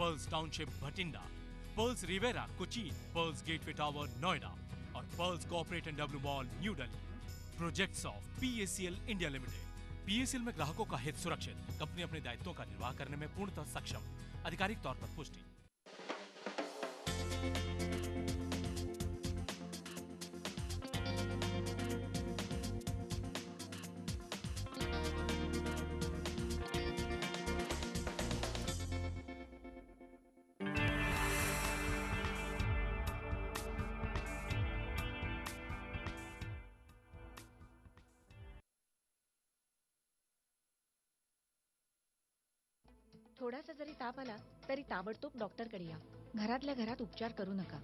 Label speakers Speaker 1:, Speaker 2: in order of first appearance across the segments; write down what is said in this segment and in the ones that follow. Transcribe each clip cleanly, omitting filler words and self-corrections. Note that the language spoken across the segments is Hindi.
Speaker 1: Pearls township Bathinda, Pearls Riviera Cochin, Pearls gateway tower Noida और Pearls corporate and W mall New Delhi. Projects of PACL India limited. PACL में ग्राहकों का हित सुरक्षित, कंपनी अपने दायित्वों का निर्वाह करने में पूर्णतः सक्षम। आधिकारिक तौर पर पुष्टि।
Speaker 2: थोडासा जरी ताप आला तरी ताबडतोब डॉक्टरकडे या. घरातल्या घरात उपचार करू नका.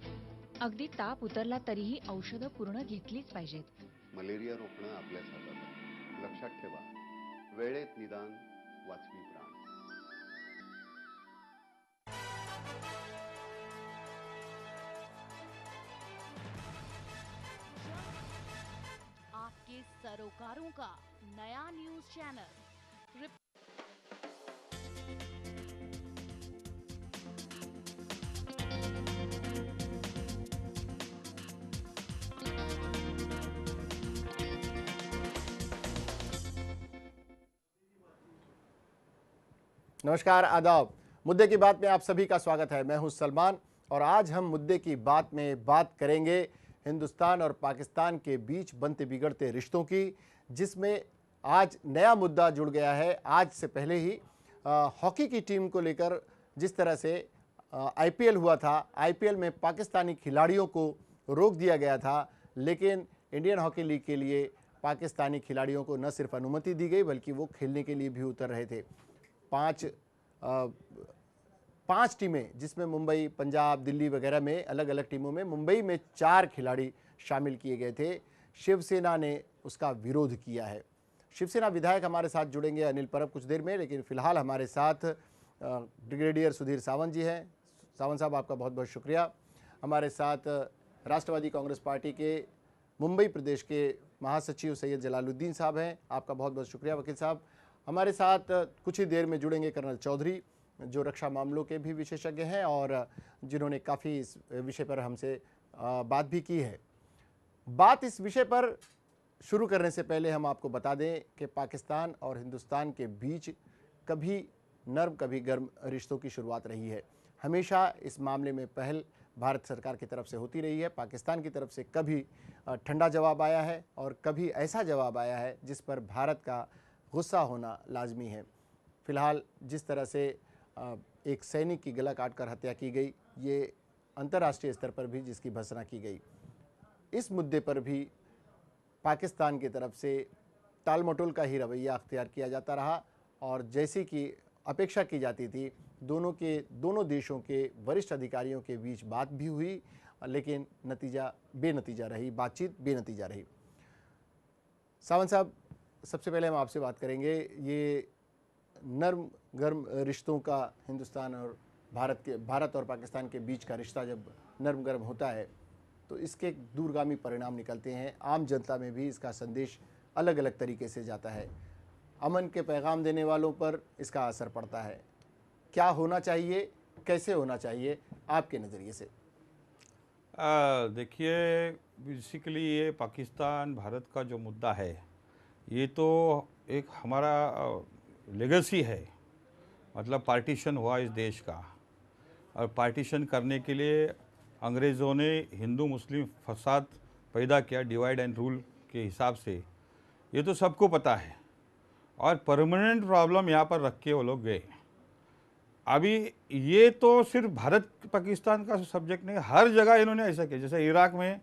Speaker 2: अगदी ताप उतरला तरीही औषधं पूर्ण घेतलीच पाहिजेत.
Speaker 3: मलेरिया रोखणं आपल्याच हातात आहे. लक्षात ठेवा, वेळेत निदान वाचवी प्राण.
Speaker 4: आपके सरोकारों का नया न्यूज चैनल।
Speaker 5: नमस्कार, आदाब। मुद्दे की बात में आप सभी का स्वागत है। मैं हूं सलमान और आज हम मुद्दे की बात में बात करेंगे हिंदुस्तान और पाकिस्तान के बीच बनते बिगड़ते रिश्तों की, जिसमें आज नया मुद्दा जुड़ गया है। आज से पहले ही हॉकी की टीम को लेकर जिस तरह से IPL हुआ था, IPL में पाकिस्तानी खिलाड़ियों को रोक दिया गया था, लेकिन इंडियन हॉकी लीग के लिए पाकिस्तानी खिलाड़ियों को न सिर्फ अनुमति दी गई बल्कि वो खेलने के लिए भी उतर रहे थे। पांच टीमें, जिसमें मुंबई, पंजाब, दिल्ली वगैरह में अलग अलग टीमों में मुंबई में 4 खिलाड़ी शामिल किए गए थे। शिवसेना ने उसका विरोध किया है। शिवसेना विधायक हमारे साथ जुड़ेंगे अनिल परब कुछ देर में, लेकिन फिलहाल हमारे साथ ब्रिगेडियर सुधीर सावंत जी हैं। सावंत साहब, आपका बहुत बहुत शुक्रिया। हमारे साथ राष्ट्रवादी कांग्रेस पार्टी के मुंबई प्रदेश के महासचिव सैयद जलालुद्दीन साहब हैं, आपका बहुत बहुत शुक्रिया वकील साहब। हमारे साथ कुछ ही देर में जुड़ेंगे कर्नल चौधरी, जो रक्षा मामलों के भी विशेषज्ञ हैं और जिन्होंने काफ़ी इस विषय पर हमसे बात भी की है। बात इस विषय पर शुरू करने से पहले हम आपको बता दें कि पाकिस्तान और हिंदुस्तान के बीच कभी नर्म कभी गर्म रिश्तों की शुरुआत रही है। हमेशा इस मामले में पहल भारत सरकार की तरफ से होती रही है। पाकिस्तान की तरफ से कभी ठंडा जवाब आया है और कभी ऐसा जवाब आया है जिस पर भारत का गुस्सा होना लाजमी है। फ़िलहाल जिस तरह से एक सैनिक की गला काटकर हत्या की गई, ये अंतर्राष्ट्रीय स्तर पर भी जिसकी भर्त्सना की गई, इस मुद्दे पर भी पाकिस्तान की तरफ से टालमटोल का ही रवैया अख्तियार किया जाता रहा और जैसी कि अपेक्षा की जाती थी, दोनों देशों के वरिष्ठ अधिकारियों के बीच बात भी हुई, लेकिन नतीजा बेनतीजा रही, बातचीत बेनतीजा रही। सावंत साहब, सबसे पहले हम आपसे बात करेंगे, ये नर्म गर्म रिश्तों का हिंदुस्तान और भारत और पाकिस्तान के बीच का रिश्ता जब नर्म गर्म होता है तो इसके दूरगामी परिणाम निकलते हैं। आम जनता में भी इसका संदेश अलग अलग तरीके से जाता है। अमन के पैगाम देने वालों पर इसका असर पड़ता है। क्या होना चाहिए, कैसे होना चाहिए आपके नज़रिए से?
Speaker 6: देखिए, बेसिकली ये पाकिस्तान भारत का जो मुद्दा है, ये तो एक हमारा लेगेसी है। मतलब पार्टीशन हुआ इस देश का, और पार्टीशन करने के लिए अंग्रेज़ों ने हिंदू मुस्लिम फसाद पैदा किया डिवाइड एंड रूल के हिसाब से, ये तो सबको पता है। और परमानेंट प्रॉब्लम यहाँ पर रख के वो लोग गए। अभी ये तो सिर्फ भारत पाकिस्तान का सब्जेक्ट नहीं, हर जगह इन्होंने ऐसा किया। जैसे इराक में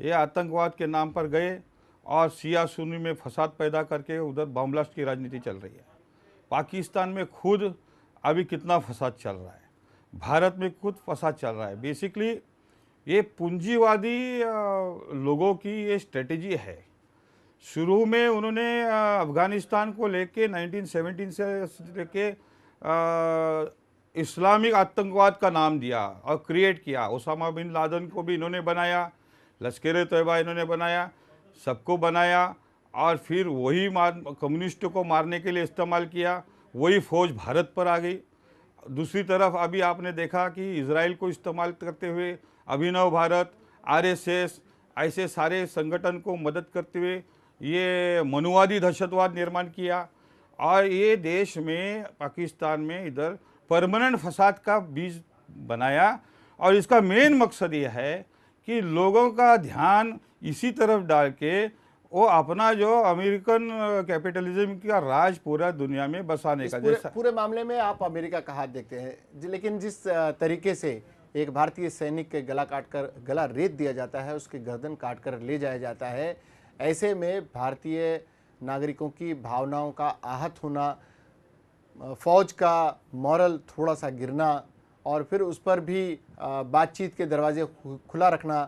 Speaker 6: ये आतंकवाद के नाम पर गए और शिया सुन्नी में फसाद पैदा करके उधर बम ब्लास्ट की राजनीति चल रही है। पाकिस्तान में खुद अभी कितना फसाद चल रहा है, भारत में खुद फसाद चल रहा है। बेसिकली ये पूंजीवादी लोगों की ये स्ट्रेटेजी है। शुरू में उन्होंने अफ़गानिस्तान को लेके 1917 से लेके इस्लामिक आतंकवाद का नाम दिया और क्रिएट किया। ओसामा बिन लादेन को भी इन्होंने बनाया, लश्कर तैयबा इन्होंने बनाया, सबको बनाया, और फिर वही कम्युनिस्टों को मारने के लिए इस्तेमाल किया। वही फौज भारत पर आ गई। दूसरी तरफ अभी आपने देखा कि इजराइल को इस्तेमाल करते हुए अभिनव भारत, आरएसएस ऐसे सारे संगठन को मदद करते हुए ये मनुवादी दहशतवाद निर्माण किया और ये देश में पाकिस्तान में इधर परमानेंट फसाद का बीज बनाया। और इसका मेन मकसद ये है कि लोगों का ध्यान इसी तरफ डाल के वो अपना जो अमेरिकन कैपिटलिज्म का राज पूरा दुनिया में बसाने
Speaker 5: इस
Speaker 6: का
Speaker 5: पूरे मामले में आप अमेरिका का हाथ देखते हैं लेकिन जिस तरीके से एक भारतीय सैनिक के गला काटकर गला रेत दिया जाता है, उसके गर्दन काटकर ले जाया जाता है, ऐसे में भारतीय नागरिकों की भावनाओं का आहत होना, फौज का मॉरल थोड़ा सा गिरना और फिर उस पर भी बातचीत के दरवाजे खुला रखना,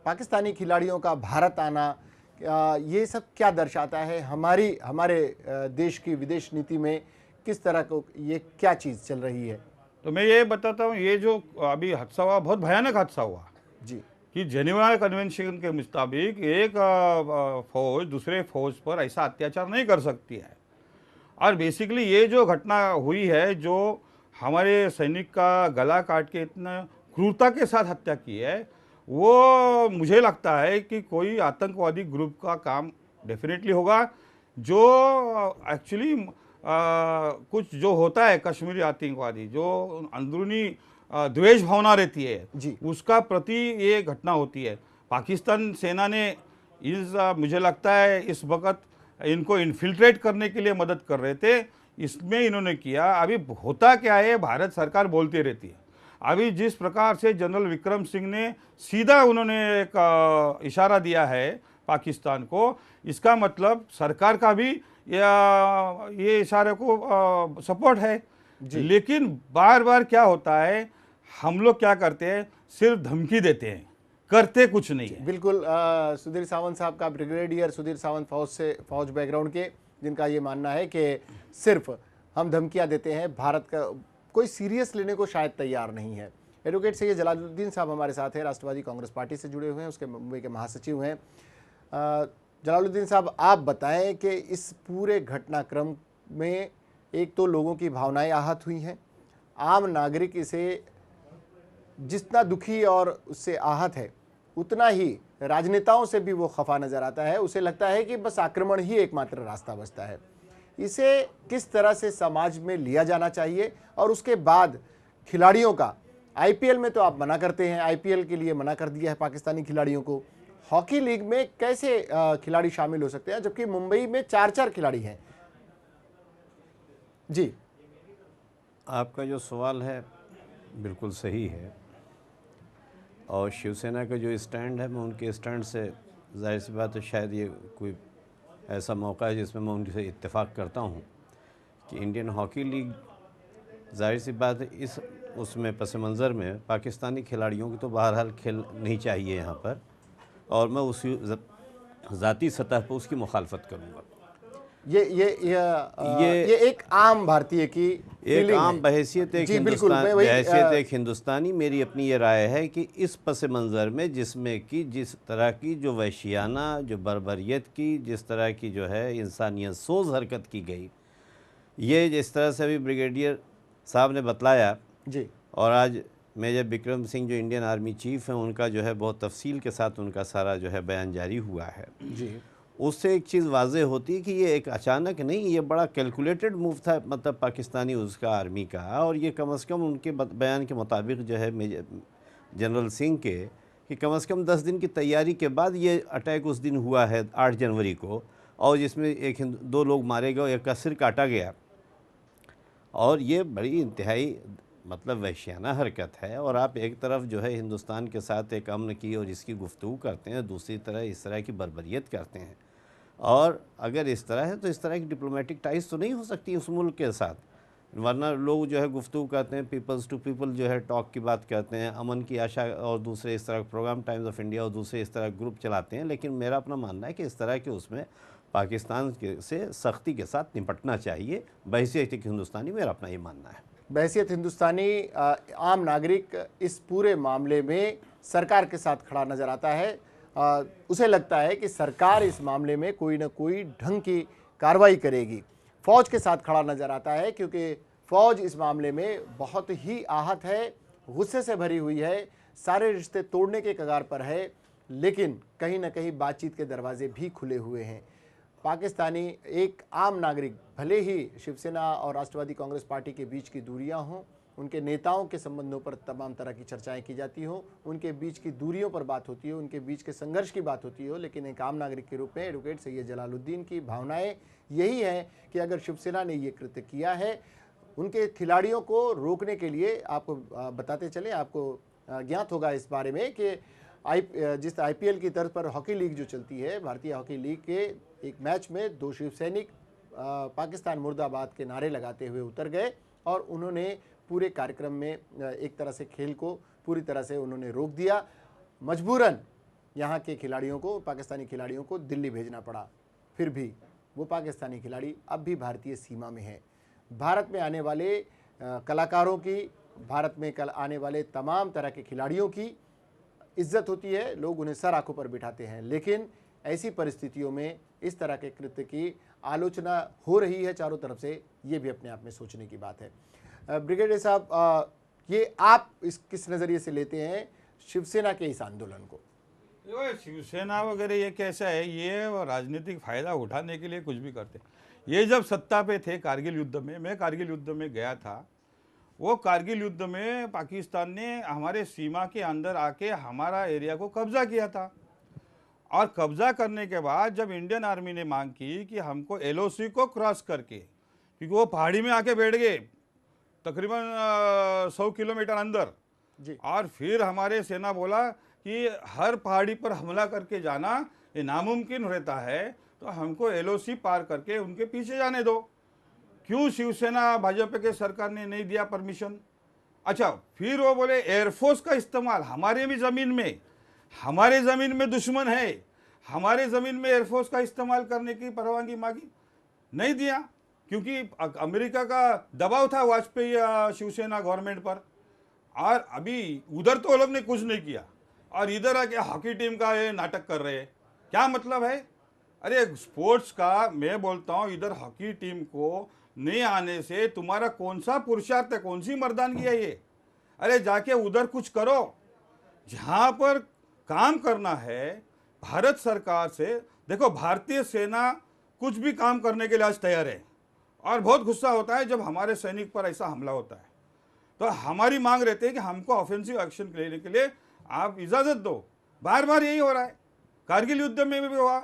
Speaker 5: पाकिस्तानी खिलाड़ियों का भारत आना, ये सब क्या दर्शाता है हमारे देश की विदेश नीति में किस तरह को ये क्या चीज़ चल रही है?
Speaker 6: तो मैं ये बताता हूँ, ये जो अभी हादसा हुआ बहुत भयानक हादसा हुआ
Speaker 5: जी
Speaker 6: कि जेनेवा कन्वेंशन के मुताबिक एक फौज दूसरे फौज पर ऐसा अत्याचार नहीं कर सकती है। और बेसिकली ये जो घटना हुई है, जो हमारे सैनिक का गला काट के इतना क्रूरता के साथ हत्या की है, वो मुझे लगता है कि कोई आतंकवादी ग्रुप का काम डेफिनेटली होगा। जो एक्चुअली कुछ जो होता है कश्मीरी आतंकवादी, जो अंदरूनी द्वेष भावना रहती है
Speaker 5: जी,
Speaker 6: उसका प्रति ये घटना होती है। पाकिस्तान सेना ने मुझे लगता है इस वक्त इनको इन्फिल्ट्रेट करने के लिए मदद कर रहे थे, इसमें इन्होंने किया। अभी होता क्या है, भारत सरकार बोलती रहती है। अभी जिस प्रकार से जनरल विक्रम सिंह ने सीधा उन्होंने एक इशारा दिया है पाकिस्तान को, इसका मतलब सरकार का भी ये इशारे को सपोर्ट है। लेकिन बार बार क्या होता है, हम लोग क्या करते हैं, सिर्फ धमकी देते हैं, करते कुछ नहीं है।
Speaker 5: बिल्कुल सुधीर सावंत साहब का, ब्रिगेडियर सुधीर सावंत फौज बैकग्राउंड के, जिनका ये मानना है कि सिर्फ हम धमकियां देते हैं, भारत का कोई सीरियस लेने को शायद तैयार नहीं है। एडवोकेट सैयद जलालुद्दीन साहब हमारे साथ हैं, राष्ट्रवादी कांग्रेस पार्टी से जुड़े हुए हैं, उसके मुंबई के महासचिव हैं। जलालुद्दीन साहब, आप बताएं कि इस पूरे घटनाक्रम में एक तो लोगों की भावनाएं आहत हुई हैं, आम नागरिक इसे जितना दुखी और उससे आहत है उतना ही राजनेताओं से भी वो खफा नजर आता है। उसे लगता है कि बस आक्रमण ही एकमात्र रास्ता बचता है। इसे किस तरह से समाज में लिया जाना चाहिए? और उसके बाद खिलाड़ियों का, आईपीएल में तो आप मना करते हैं, आईपीएल के लिए मना कर दिया है पाकिस्तानी खिलाड़ियों को, हॉकी लीग में कैसे खिलाड़ी शामिल हो सकते हैं, जबकि मुंबई में 4-4 खिलाड़ी हैं? जी,
Speaker 7: आपका जो सवाल है बिल्कुल सही है और शिवसेना का जो स्टैंड है, मैं उनके स्टैंड से जाहिर सी बात है शायद ये कोई ऐसा मौका है जिसमें मैं उनसे इत्तेफाक करता हूँ कि इंडियन हॉकी लीग, जाहिर सी बात है इस उसमें पस मंज़र में पाकिस्तानी खिलाड़ियों की तो बहरहाल खेल नहीं चाहिए यहाँ पर, और मैं उसी ज़ाती सतह पर उसकी मुखालफत करूँगा।
Speaker 5: ये एक आम भारतीय की
Speaker 7: एक आम बहैसियत एक हिंदुस्तानी मेरी अपनी ये राय है कि इस पस मंज़र में जिसमें कि जिस तरह की जो वहशियाना, जो बर्बरियत की, जिस तरह की जो है इंसानियत सोज हरकत की गई, ये जिस तरह से अभी ब्रिगेडियर साहब ने बतलाया
Speaker 5: जी,
Speaker 7: और आज मेजर विक्रम सिंह जो इंडियन आर्मी चीफ हैं, उनका जो है बहुत तफसील के साथ उनका सारा जो है बयान जारी हुआ है
Speaker 5: जी,
Speaker 7: उससे एक चीज़ वाज़े होती है कि ये एक अचानक नहीं, ये बड़ा कैलकुलेटेड मूव था, मतलब पाकिस्तानी उसका आर्मी का, और ये कम से कम उनके बयान के मुताबिक जो है जनरल सिंह के कि कम से कम 10 दिन की तैयारी के बाद ये अटैक उस दिन हुआ है 8 जनवरी को, और जिसमें 2 लोग मारे गए, एक का सिर काटा गया, और ये बड़ी इंतहाई मतलब वहशियाना हरकत है। और आप एक तरफ जो है हिंदुस्तान के साथ एक अमन की और इसकी गुफ्तगू करते हैं, दूसरी तरह इस तरह की बर्बरियत करते हैं, और अगर इस तरह है तो इस तरह की डिप्लोमेटिक टाइज तो नहीं हो सकती उस मुल्क के साथ, वरना लोग जो है गुफ्तगू करते हैं, पीपल्स टू पीपल जो है टॉक की बात करते हैं, अमन की आशा, और दूसरे इस तरह प्रोग्राम टाइम्स ऑफ इंडिया और दूसरे इस तरह ग्रुप चलाते हैं। लेकिन मेरा अपना मानना है कि इस तरह के उसमें पाकिस्तान से सख्ती के साथ निपटना चाहिए बहैसियत एक हिंदुस्तानी, मेरा अपना ये मानना है।
Speaker 5: बहैसियत हिंदुस्तानी आम नागरिक इस पूरे मामले में सरकार के साथ खड़ा नज़र आता है। उसे लगता है कि सरकार इस मामले में कोई ना कोई ढंग की कार्रवाई करेगी। फौज के साथ खड़ा नज़र आता है क्योंकि फौज इस मामले में बहुत ही आहत है, गुस्से से भरी हुई है, सारे रिश्ते तोड़ने के कगार पर है, लेकिन कहीं ना कहीं बातचीत के दरवाजे भी खुले हुए हैं। पाकिस्तानी एक आम नागरिक, भले ही शिवसेना और राष्ट्रवादी कांग्रेस पार्टी के बीच की दूरियां हों, उनके नेताओं के संबंधों पर तमाम तरह की चर्चाएं की जाती हों, उनके बीच की दूरियों पर बात होती हो, उनके बीच के संघर्ष की बात होती हो, लेकिन एक आम नागरिक के रूप में एडवोकेट सैयद जलालुद्दीन की भावनाएं यही हैं कि अगर शिवसेना ने ये कृत्य किया है, उनके खिलाड़ियों को रोकने के लिए, आपको बताते चले, आपको ज्ञात होगा इस बारे में कि जिस आईपीएल की तर्ज पर हॉकी लीग जो चलती है, भारतीय हॉकी लीग के एक मैच में 2 शिव सैनिक पाकिस्तान मुर्दाबाद के नारे लगाते हुए उतर गए और उन्होंने पूरे कार्यक्रम में एक तरह से खेल को पूरी तरह से उन्होंने रोक दिया। मजबूरन यहाँ के खिलाड़ियों को, पाकिस्तानी खिलाड़ियों को दिल्ली भेजना पड़ा। फिर भी वो पाकिस्तानी खिलाड़ी अब भी भारतीय सीमा में हैं। भारत में आने वाले कलाकारों की, भारत में आने वाले तमाम तरह के खिलाड़ियों की इज्जत होती है, लोग उन्हें सर आंखों पर बिठाते हैं, लेकिन ऐसी परिस्थितियों में इस तरह के कृत्य की आलोचना हो रही है चारों तरफ से, ये भी अपने आप में सोचने की बात है। ब्रिगेडियर साहब, ये आप किस नज़रिए से लेते हैं शिवसेना के इस आंदोलन को?
Speaker 6: शिवसेना वगैरह ये कैसा है, ये राजनीतिक फायदा उठाने के लिए कुछ भी करते हैं। ये जब सत्ता पे थे कारगिल युद्ध में, मैं कारगिल युद्ध में गया था, वो कारगिल युद्ध में पाकिस्तान ने हमारे सीमा के अंदर आके हमारा एरिया को कब्जा किया था, और कब्जा करने के बाद जब इंडियन आर्मी ने मांग की कि हमको एलओसी को क्रॉस करके, क्योंकि वो पहाड़ी में आके बैठ गए तकरीबन 100 किलोमीटर अंदर
Speaker 5: जी, और
Speaker 6: फिर हमारे सेना बोला कि हर पहाड़ी पर हमला करके जाना ये नामुमकिन रहता है, तो हमको एलओसी पार करके उनके पीछे जाने दो। क्यों शिवसेना भाजपा के सरकार ने नहीं दिया परमिशन? अच्छा, फिर वो बोले एयरफोर्स का इस्तेमाल हमारे भी ज़मीन में, हमारे ज़मीन में दुश्मन है, हमारे ज़मीन में एयरफोर्स का इस्तेमाल करने की परवानगी मांगी, नहीं दिया, क्योंकि अमेरिका का दबाव था वाजपेयी शिवसेना गवर्नमेंट पर। और अभी उधर तो वो लोग ने कुछ नहीं किया, और इधर आके हॉकी टीम का ये नाटक कर रहे हैं। क्या मतलब है? अरे स्पोर्ट्स का मैं बोलता हूँ, इधर हॉकी टीम को नहीं आने से तुम्हारा कौन सा पुरुषार्थ है, कौन सी मर्दानगी है ये? अरे जाके उधर कुछ करो, जहाँ पर काम करना है भारत सरकार से। देखो, भारतीय सेना कुछ भी काम करने के लिए आज तैयार है, और बहुत गुस्सा होता है जब हमारे सैनिक पर ऐसा हमला होता है। तो हमारी मांग रहती है कि हमको ऑफेंसिव एक्शन लेने के लिए आप इजाज़त दो। बार बार यही हो रहा है, कारगिल युद्ध में भी हुआ,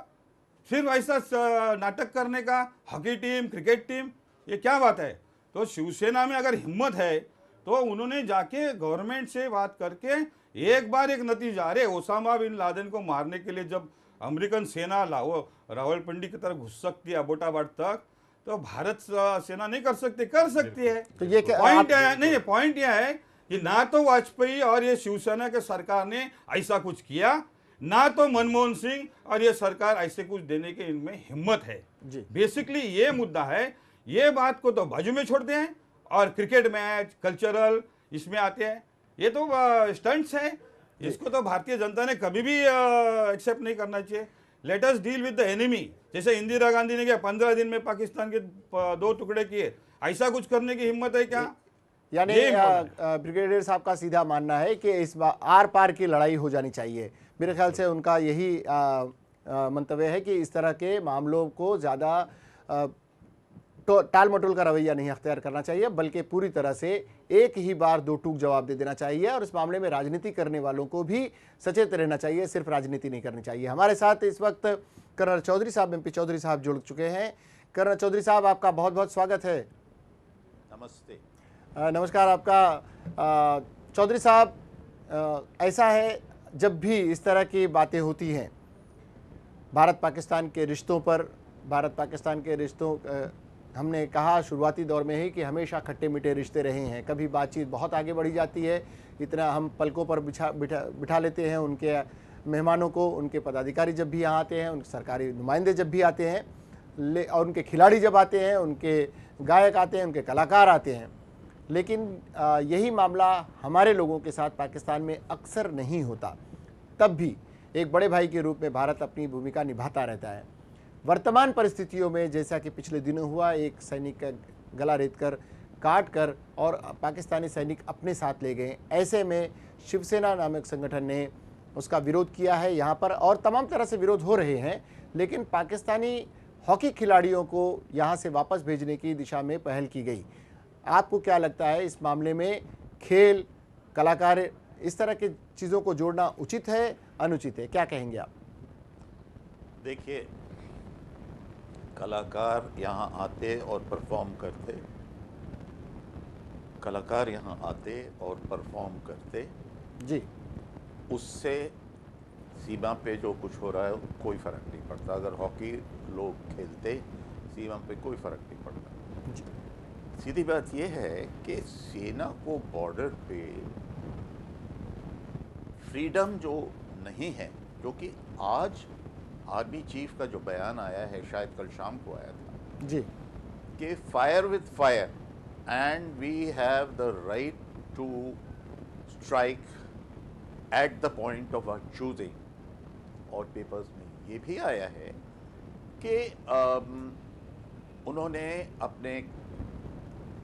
Speaker 6: सिर्फ ऐसा नाटक करने का, हॉकी टीम, क्रिकेट टीम, ये क्या बात है? तो शिवसेना में अगर हिम्मत है तो उन्होंने जाके गवर्नमेंट से बात करके एक बार एक नतीजा, अरे ओसामा बिन लादेन को मारने के लिए जब अमेरिकन सेना रावलपिंडी की तरफ घुस सकती है अबोटाबाद तक, तो भारत सेना नहीं कर सकती? कर सकती है।
Speaker 5: तो ये
Speaker 6: पॉइंट नहीं, पॉइंट यह है कि ना तो वाजपेयी और ये शिवसेना के सरकार ने ऐसा कुछ किया, ना तो मनमोहन सिंह और ये सरकार ऐसे कुछ देने के इनमें हिम्मत है। बेसिकली ये मुद्दा है, ये बात को तो बाजू में छोड़ते हैं और क्रिकेट मैच, कल्चरल इसमें आते हैं। ये तो स्टंट्स है, इसको तो भारतीय जनता ने कभी भी एक्सेप्ट नहीं करना चाहिए। Let us deal with the enemy. जैसे इंदिरा गांधी ने क्या 15 दिन में पाकिस्तान के 2 टुकड़े किए, ऐसा कुछ करने की हिम्मत है क्या?
Speaker 5: यानी ब्रिगेडियर साहब का सीधा मानना है कि इस बार आर पार की लड़ाई हो जानी चाहिए। मेरे ख्याल से उनका यही मंतव्य है कि इस तरह के मामलों को ज़्यादा टाल मटोल का रवैया नहीं अख्तियार करना चाहिए, बल्कि पूरी तरह से एक ही बार 2 टूक जवाब दे देना चाहिए, और इस मामले में राजनीति करने वालों को भी सचेत रहना चाहिए, सिर्फ राजनीति नहीं करनी चाहिए। हमारे साथ इस वक्त कर्नल चौधरी साहब, MP चौधरी साहब जुड़ चुके हैं। कर्नल चौधरी साहब, आपका बहुत बहुत स्वागत है।
Speaker 7: नमस्ते।
Speaker 5: नमस्कार आपका। चौधरी साहब, ऐसा है जब भी इस तरह की बातें होती हैं भारत पाकिस्तान के रिश्तों पर, भारत पाकिस्तान के रिश्तों, हमने कहा शुरुआती दौर में ही कि हमेशा खट्टे मीठे रिश्ते रहे हैं। कभी बातचीत बहुत आगे बढ़ी जाती है, इतना हम पलकों पर बिठा लेते हैं उनके मेहमानों को, उनके पदाधिकारी जब भी यहाँ आते हैं, उनके सरकारी नुमाइंदे जब भी आते हैं, और उनके खिलाड़ी जब आते हैं, उनके गायक आते हैं, उनके कलाकार आते हैं। लेकिन यही मामला हमारे लोगों के साथ पाकिस्तान में अक्सर नहीं होता। तब भी एक बड़े भाई के रूप में भारत अपनी भूमिका निभाता रहता है। वर्तमान परिस्थितियों में, जैसा कि पिछले दिनों हुआ, एक सैनिक का गला रेतकर काट कर और पाकिस्तानी सैनिक अपने साथ ले गए। ऐसे में शिवसेना नामक संगठन ने उसका विरोध किया है यहाँ पर, और तमाम तरह से विरोध हो रहे हैं, लेकिन पाकिस्तानी हॉकी खिलाड़ियों को यहाँ से वापस भेजने की दिशा में पहल की गई। आपको क्या लगता है इस मामले में खेल, कलाकार, इस तरह की चीज़ों को जोड़ना उचित है, अनुचित है? क्या कहेंगे आप?
Speaker 8: देखिए, कलाकार यहाँ आते और परफॉर्म करते, कलाकार यहाँ आते और परफॉर्म करते
Speaker 5: जी,
Speaker 8: उससे सीमा पे जो कुछ हो रहा है कोई फ़र्क नहीं पड़ता। अगर हॉकी लोग खेलते, सीमा पे कोई फ़र्क नहीं पड़ता। सीधी बात यह है कि सेना को बॉर्डर पे फ्रीडम जो नहीं है, जो कि आज आर्मी चीफ का जो बयान आया है, शायद कल शाम को आया था
Speaker 5: जी,
Speaker 8: कि fire with fire and we have the right to strike at the point of our choosing. और पेपर्स में ये भी आया है कि उन्होंने अपने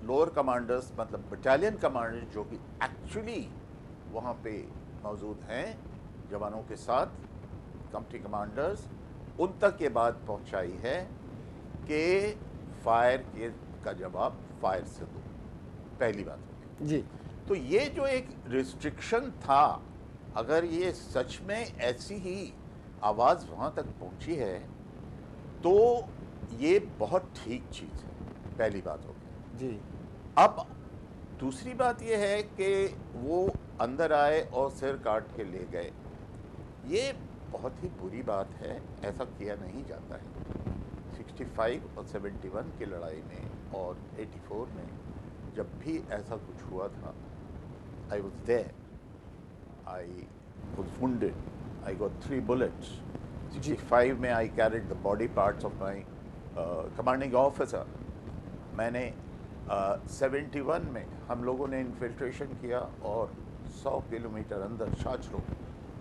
Speaker 8: लोअर कमांडर्स, मतलब बटालियन कमांडर्स जो कि एक्चुअली वहाँ पे मौजूद हैं जवानों के साथ, कंपनी कमांडर्स, उन तक ये बात पहुँचाई है कि फायर का जवाब फायर से दो। पहली बात होगी
Speaker 5: जी।
Speaker 8: तो ये जो एक रिस्ट्रिक्शन था, अगर ये सच में ऐसी ही आवाज़ वहाँ तक पहुँची है तो ये बहुत ठीक चीज़ है। पहली बात हो गई
Speaker 5: जी।
Speaker 8: अब दूसरी बात ये है कि वो अंदर आए और सिर काट के ले गए, ये बहुत ही बुरी बात है, ऐसा किया नहीं जाता है। 65 और 71 की लड़ाई में और 84 में जब भी ऐसा कुछ हुआ था, I was there, I was wounded, I got 3 bullets। 65 में I carried the body parts of my commanding officer. मैंने 71 में हम लोगों ने इन्फिल्ट्रेशन किया और 100 किलोमीटर अंदर शाचरो,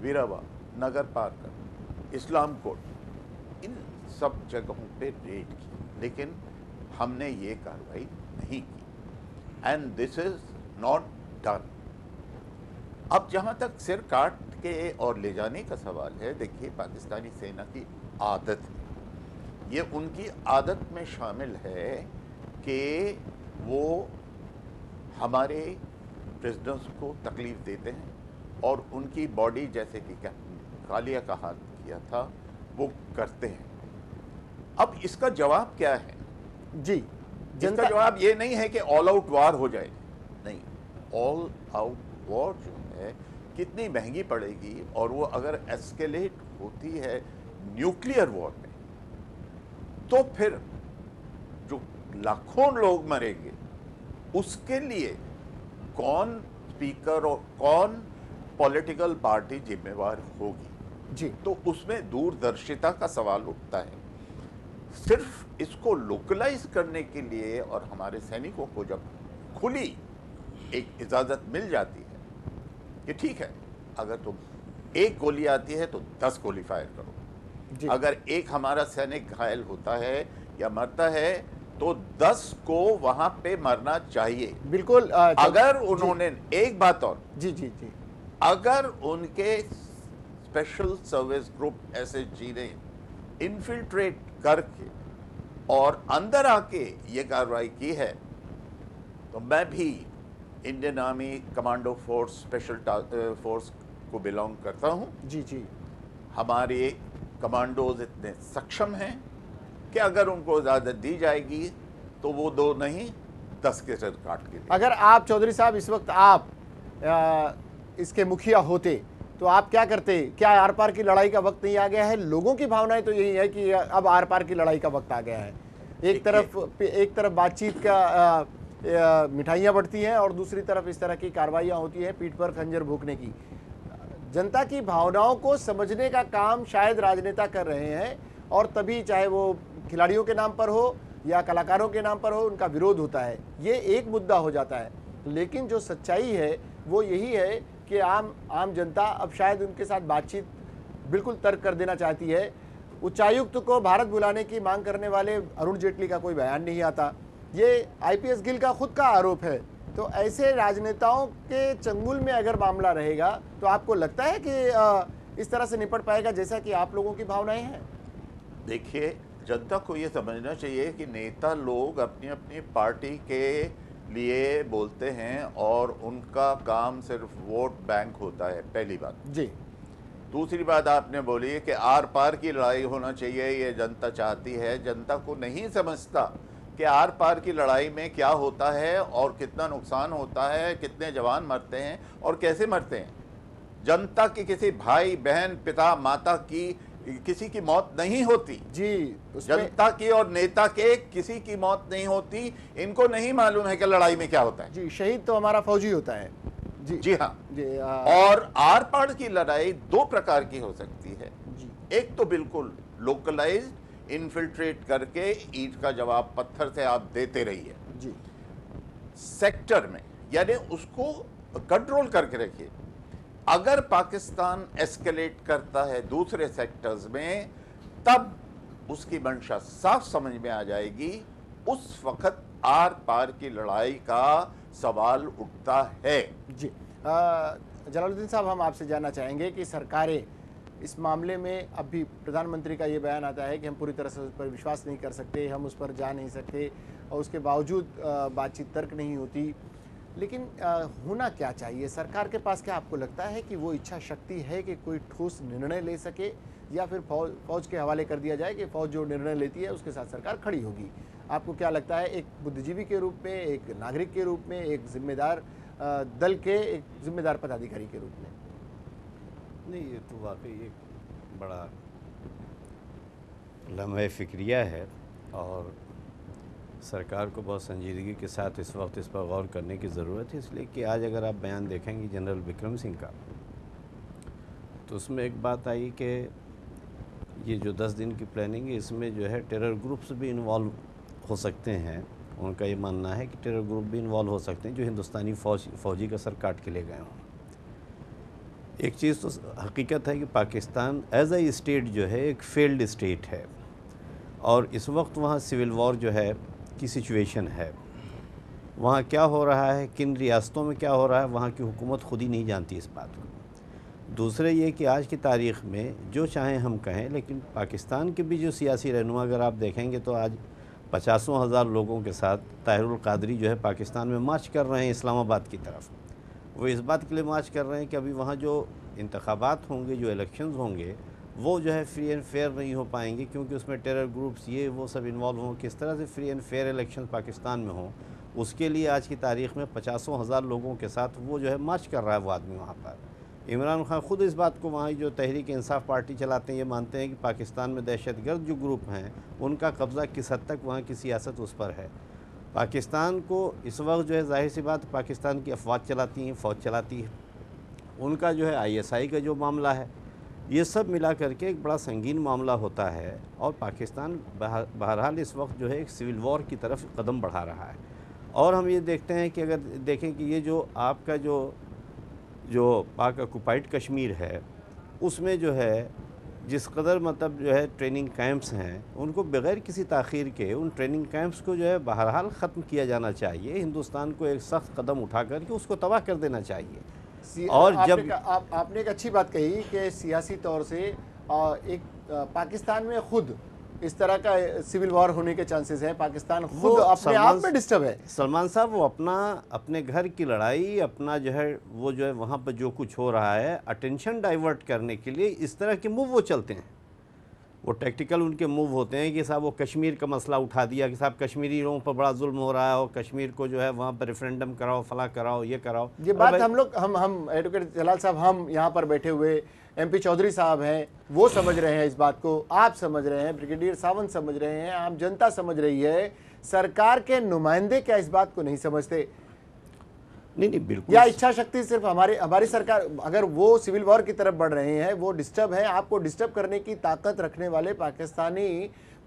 Speaker 8: वीरावा, नगर पार्क, इस्लाम कोट, इन सब जगहों पे रेड की, लेकिन हमने ये कार्रवाई नहीं की। And this is not done. अब जहाँ तक सिर काट के और ले जाने का सवाल है, देखिए पाकिस्तानी सेना की आदत है, ये उनकी आदत में शामिल है कि वो हमारे प्रिजनर्स को तकलीफ देते हैं और उनकी बॉडी, जैसे कि कैप्टन कालिया का हाथ किया था, वो करते हैं। अब इसका जवाब क्या है?
Speaker 5: जी,
Speaker 8: इसका जवाब ये नहीं है कि ऑल आउट वार हो जाए, नहीं। ऑल आउट वॉर जो है कितनी महंगी पड़ेगी, और वो अगर एस्केलेट होती है न्यूक्लियर वॉर में, तो फिर जो लाखों लोग मरेंगे उसके लिए कौन स्पीकर और कौन पॉलिटिकल पार्टी जिम्मेवार होगी?
Speaker 5: जी।
Speaker 8: तो उसमें दूरदर्शिता का सवाल उठता है। सिर्फ इसको लोकलाइज करने के लिए और हमारे सैनिकों को जब खुली एक इजाज़त मिल जाती है कि ठीक है, अगर तुम एक गोली आती है तो 10 गोली फायर करो, अगर एक हमारा सैनिक घायल होता है या मरता है तो 10 को वहां पे मरना चाहिए।
Speaker 5: बिल्कुल।
Speaker 8: अगर उन्होंने एक बात और,
Speaker 5: जी जी जी,
Speaker 8: अगर उनके स्पेशल सर्विस ग्रुप SSG ने इन्फिल्ट्रेट करके और अंदर आके ये कार्रवाई की है, तो मैं भी Indian army commando force special force को बिलोंग करता हूं।
Speaker 5: जी जी।
Speaker 8: हमारे कमांडोज इतने सक्षम हैं कि अगर उनको इजाज़त दी जाएगी तो वो 2 नहीं 10 के सिर काट के लिए।
Speaker 5: अगर आप चौधरी साहब इस वक्त आप इसके मुखिया होते तो आप क्या करते? क्या आर पार की लड़ाई का वक्त नहीं आ गया है? लोगों की भावनाएं तो यही है कि अब आर पार की लड़ाई का वक्त आ गया है। एक तरफ बातचीत का मिठाइयाँ बढ़ती हैं और दूसरी तरफ इस तरह की कार्रवाइयाँ होती हैं, पीठ पर खंजर भोंकने की। जनता की भावनाओं को समझने का काम शायद राजनेता कर रहे हैं, और तभी चाहे वो खिलाड़ियों के नाम पर हो या कलाकारों के नाम पर हो, उनका विरोध होता है। ये एक मुद्दा हो जाता है, लेकिन जो सच्चाई है वो यही है कि आम जनता अब शायद उनके साथ बातचीत बिल्कुल तर्क कर देना चाहती है। उच्चायुक्त को भारत बुलाने की मांग करने वाले अरुण जेटली का कोई बयान नहीं आता, ये आईपीएस गिल का खुद का आरोप है। तो ऐसे राजनेताओं के चंगुल में अगर मामला रहेगा तो आपको लगता है कि इस तरह से निपट पाएगा जैसा कि आप लोगों की भावनाएं हैं?
Speaker 8: देखिए, जनता को ये समझना चाहिए कि नेता लोग अपनी अपनी पार्टी के लिए बोलते हैं और उनका काम सिर्फ वोट बैंक होता है, पहली बात।
Speaker 5: जी।
Speaker 8: दूसरी बात आपने बोली है कि आर पार की लड़ाई होना चाहिए, ये जनता चाहती है। जनता को नहीं समझता कि आर पार की लड़ाई में क्या होता है और कितना नुकसान होता है, कितने जवान मरते हैं और कैसे मरते हैं। जनता की किसी भाई बहन पिता माता की किसी की मौत नहीं होती
Speaker 5: जी।
Speaker 8: जनता की और नेता के किसी की मौत नहीं होती। इनको नहीं मालूम है कि लड़ाई में क्या होता है।
Speaker 5: जी, शहीद तो हमारा फौजी होता है। जी
Speaker 8: जी हाँ
Speaker 5: जी।
Speaker 8: और आर पार की लड़ाई दो प्रकार की हो सकती है।
Speaker 5: जी।
Speaker 8: एक तो बिल्कुल लोकलाइज्ड, इन्फिल्ट्रेट करके ईंट का जवाब पत्थर से आप देते रहिए
Speaker 5: जी।
Speaker 8: सेक्टर में, यानी उसको कंट्रोल करके रखिए। अगर पाकिस्तान एस्केलेट करता है दूसरे सेक्टर्स में, तब उसकी मंशा साफ समझ में आ जाएगी। उस वक्त आर पार की लड़ाई का सवाल उठता है।
Speaker 5: जी। जलालुद्दीन साहब, हम आपसे जानना चाहेंगे कि सरकारें इस मामले में, अभी प्रधानमंत्री का ये बयान आता है कि हम पूरी तरह से उस पर विश्वास नहीं कर सकते, हम उस पर जा नहीं सकते और उसके बावजूद बातचीत तर्क नहीं होती, लेकिन होना क्या चाहिए? सरकार के पास क्या आपको लगता है कि वो इच्छा शक्ति है कि कोई ठोस निर्णय ले सके, या फिर फौज के हवाले कर दिया जाए कि फौज जो निर्णय लेती है उसके साथ सरकार खड़ी होगी? आपको क्या लगता है, एक बुद्धिजीवी के रूप में, एक नागरिक के रूप में, एक जिम्मेदार दल के एक जिम्मेदार पदाधिकारी के रूप में?
Speaker 7: नहीं, ये तो वाकई एक बड़ा लम्हे फिक्रिया है और सरकार को बहुत संजीदगी के साथ इस वक्त इस पर गौर करने की ज़रूरत है। इसलिए कि आज अगर आप बयान देखेंगे जनरल विक्रम सिंह का, तो उसमें एक बात आई कि ये जो 10 दिन की प्लानिंग है, इसमें जो है टेरर ग्रुप्स भी इन्वॉल्व हो सकते हैं। उनका ये मानना है कि टेरर ग्रुप भी इन्वॉल्व हो सकते हैं जो हिंदुस्तानी फौजी का सर काट के ले गए हों। एक चीज़ तो हकीकत है कि पाकिस्तान एज ए स्टेट जो है एक फेल्ड स्टेट है और इस वक्त वहाँ सिविल वॉर जो है की सिचुएशन है। वहाँ क्या हो रहा है, किन रियासतों में क्या हो रहा है, वहाँ की हुकूमत खुद ही नहीं जानती इस बात को। दूसरे ये कि आज की तारीख़ में जो चाहें हम कहें, लेकिन पाकिस्तान के भी जो सियासी रहनुमा अगर आप देखेंगे तो आज 50,000 लोगों के साथ ताहिरुल कादरी जो है पाकिस्तान में मार्च कर रहे हैं इस्लामाबाद की तरफ। वो इस बात के लिए मार्च कर रहे हैं कि अभी वहाँ जो इंतखाबात होंगे, जो इलेक्शंस होंगे, वो जो है फ्री एंड फेयर नहीं हो पाएंगे, क्योंकि उसमें टेरर ग्रुप्स ये वो सब इन्वॉल्व हों। किस तरह से free and fair election Pakistan में हों, उसके लिए आज की तारीख़ में 50,000 लोगों के साथ वो जो है मार्च कर रहा है वो आदमी वहाँ पर। इमरान खान खुद इस बात को, वहाँ जो तहरीक इंसाफ पार्टी चलाते हैं, ये मानते हैं कि पाकिस्तान में दहशतगर्द जो ग्रुप हैं उनका कब्ज़ा किस हद तक वहाँ की सियासत उस पर है। पाकिस्तान को इस वक्त जो है ज़ाहिर सी बात पाकिस्तान की अफवाज चलाती हैं, फ़ौज चलाती है, उनका जो है ISI का जो मामला है, ये सब मिला करके एक बड़ा संगीन मामला होता है और पाकिस्तान बहरहाल इस वक्त जो है एक सिविल वॉर की तरफ कदम बढ़ा रहा है। और हम ये देखते हैं कि अगर देखें कि ये जो आपका जो पाक ऑक्युपाइड कश्मीर है, उसमें जो है जिस कदर मतलब जो है ट्रेनिंग कैंप्स हैं, उनको बग़ैर किसी ताख़ीर के उन ट्रेनिंग कैंप्स को जो है बहरहाल ख़त्म किया जाना चाहिए। हिंदुस्तान को एक सख्त कदम उठा करके उसको तबाह कर देना चाहिए। और जब
Speaker 5: आपने एक अच्छी बात कही कि सियासी तौर से एक पाकिस्तान में खुद इस तरह का सिविल वॉर होने के चांसेस हैं, पाकिस्तान खुद अपने आप में डिस्टर्ब है।
Speaker 7: सलमान साहब, वो अपने घर की लड़ाई, अपना जो है वो जो है वहाँ पर जो कुछ हो रहा है, अटेंशन डाइवर्ट करने के लिए इस तरह के मूव वो चलते हैं। वो टैक्टिकल उनके मूव होते हैं कि साहब वो कश्मीर का मसला उठा दिया कि साहब कश्मीरी लोगों पर बड़ा जुल्म हो रहा है और कश्मीर को जो है वहाँ पर रेफरेंडम कराओ, फला कराओ, ये कराओ।
Speaker 5: ये बात हम एडवोकेट जलाल साहब, हम यहाँ पर बैठे हुए MP चौधरी साहब हैं, वो समझ रहे हैं इस बात को, आप समझ रहे हैं, ब्रिगेडियर सावंत समझ रहे हैं, आम जनता समझ रही है। सरकार के नुमाइंदे क्या इस बात को नहीं समझते?
Speaker 7: नहीं, बिल्कुल।
Speaker 5: या इच्छा शक्ति सिर्फ हमारी सरकार, अगर वो सिविल वॉर की तरफ बढ़ रहे हैं, वो डिस्टर्ब है, आपको डिस्टर्ब करने की ताकत रखने वाले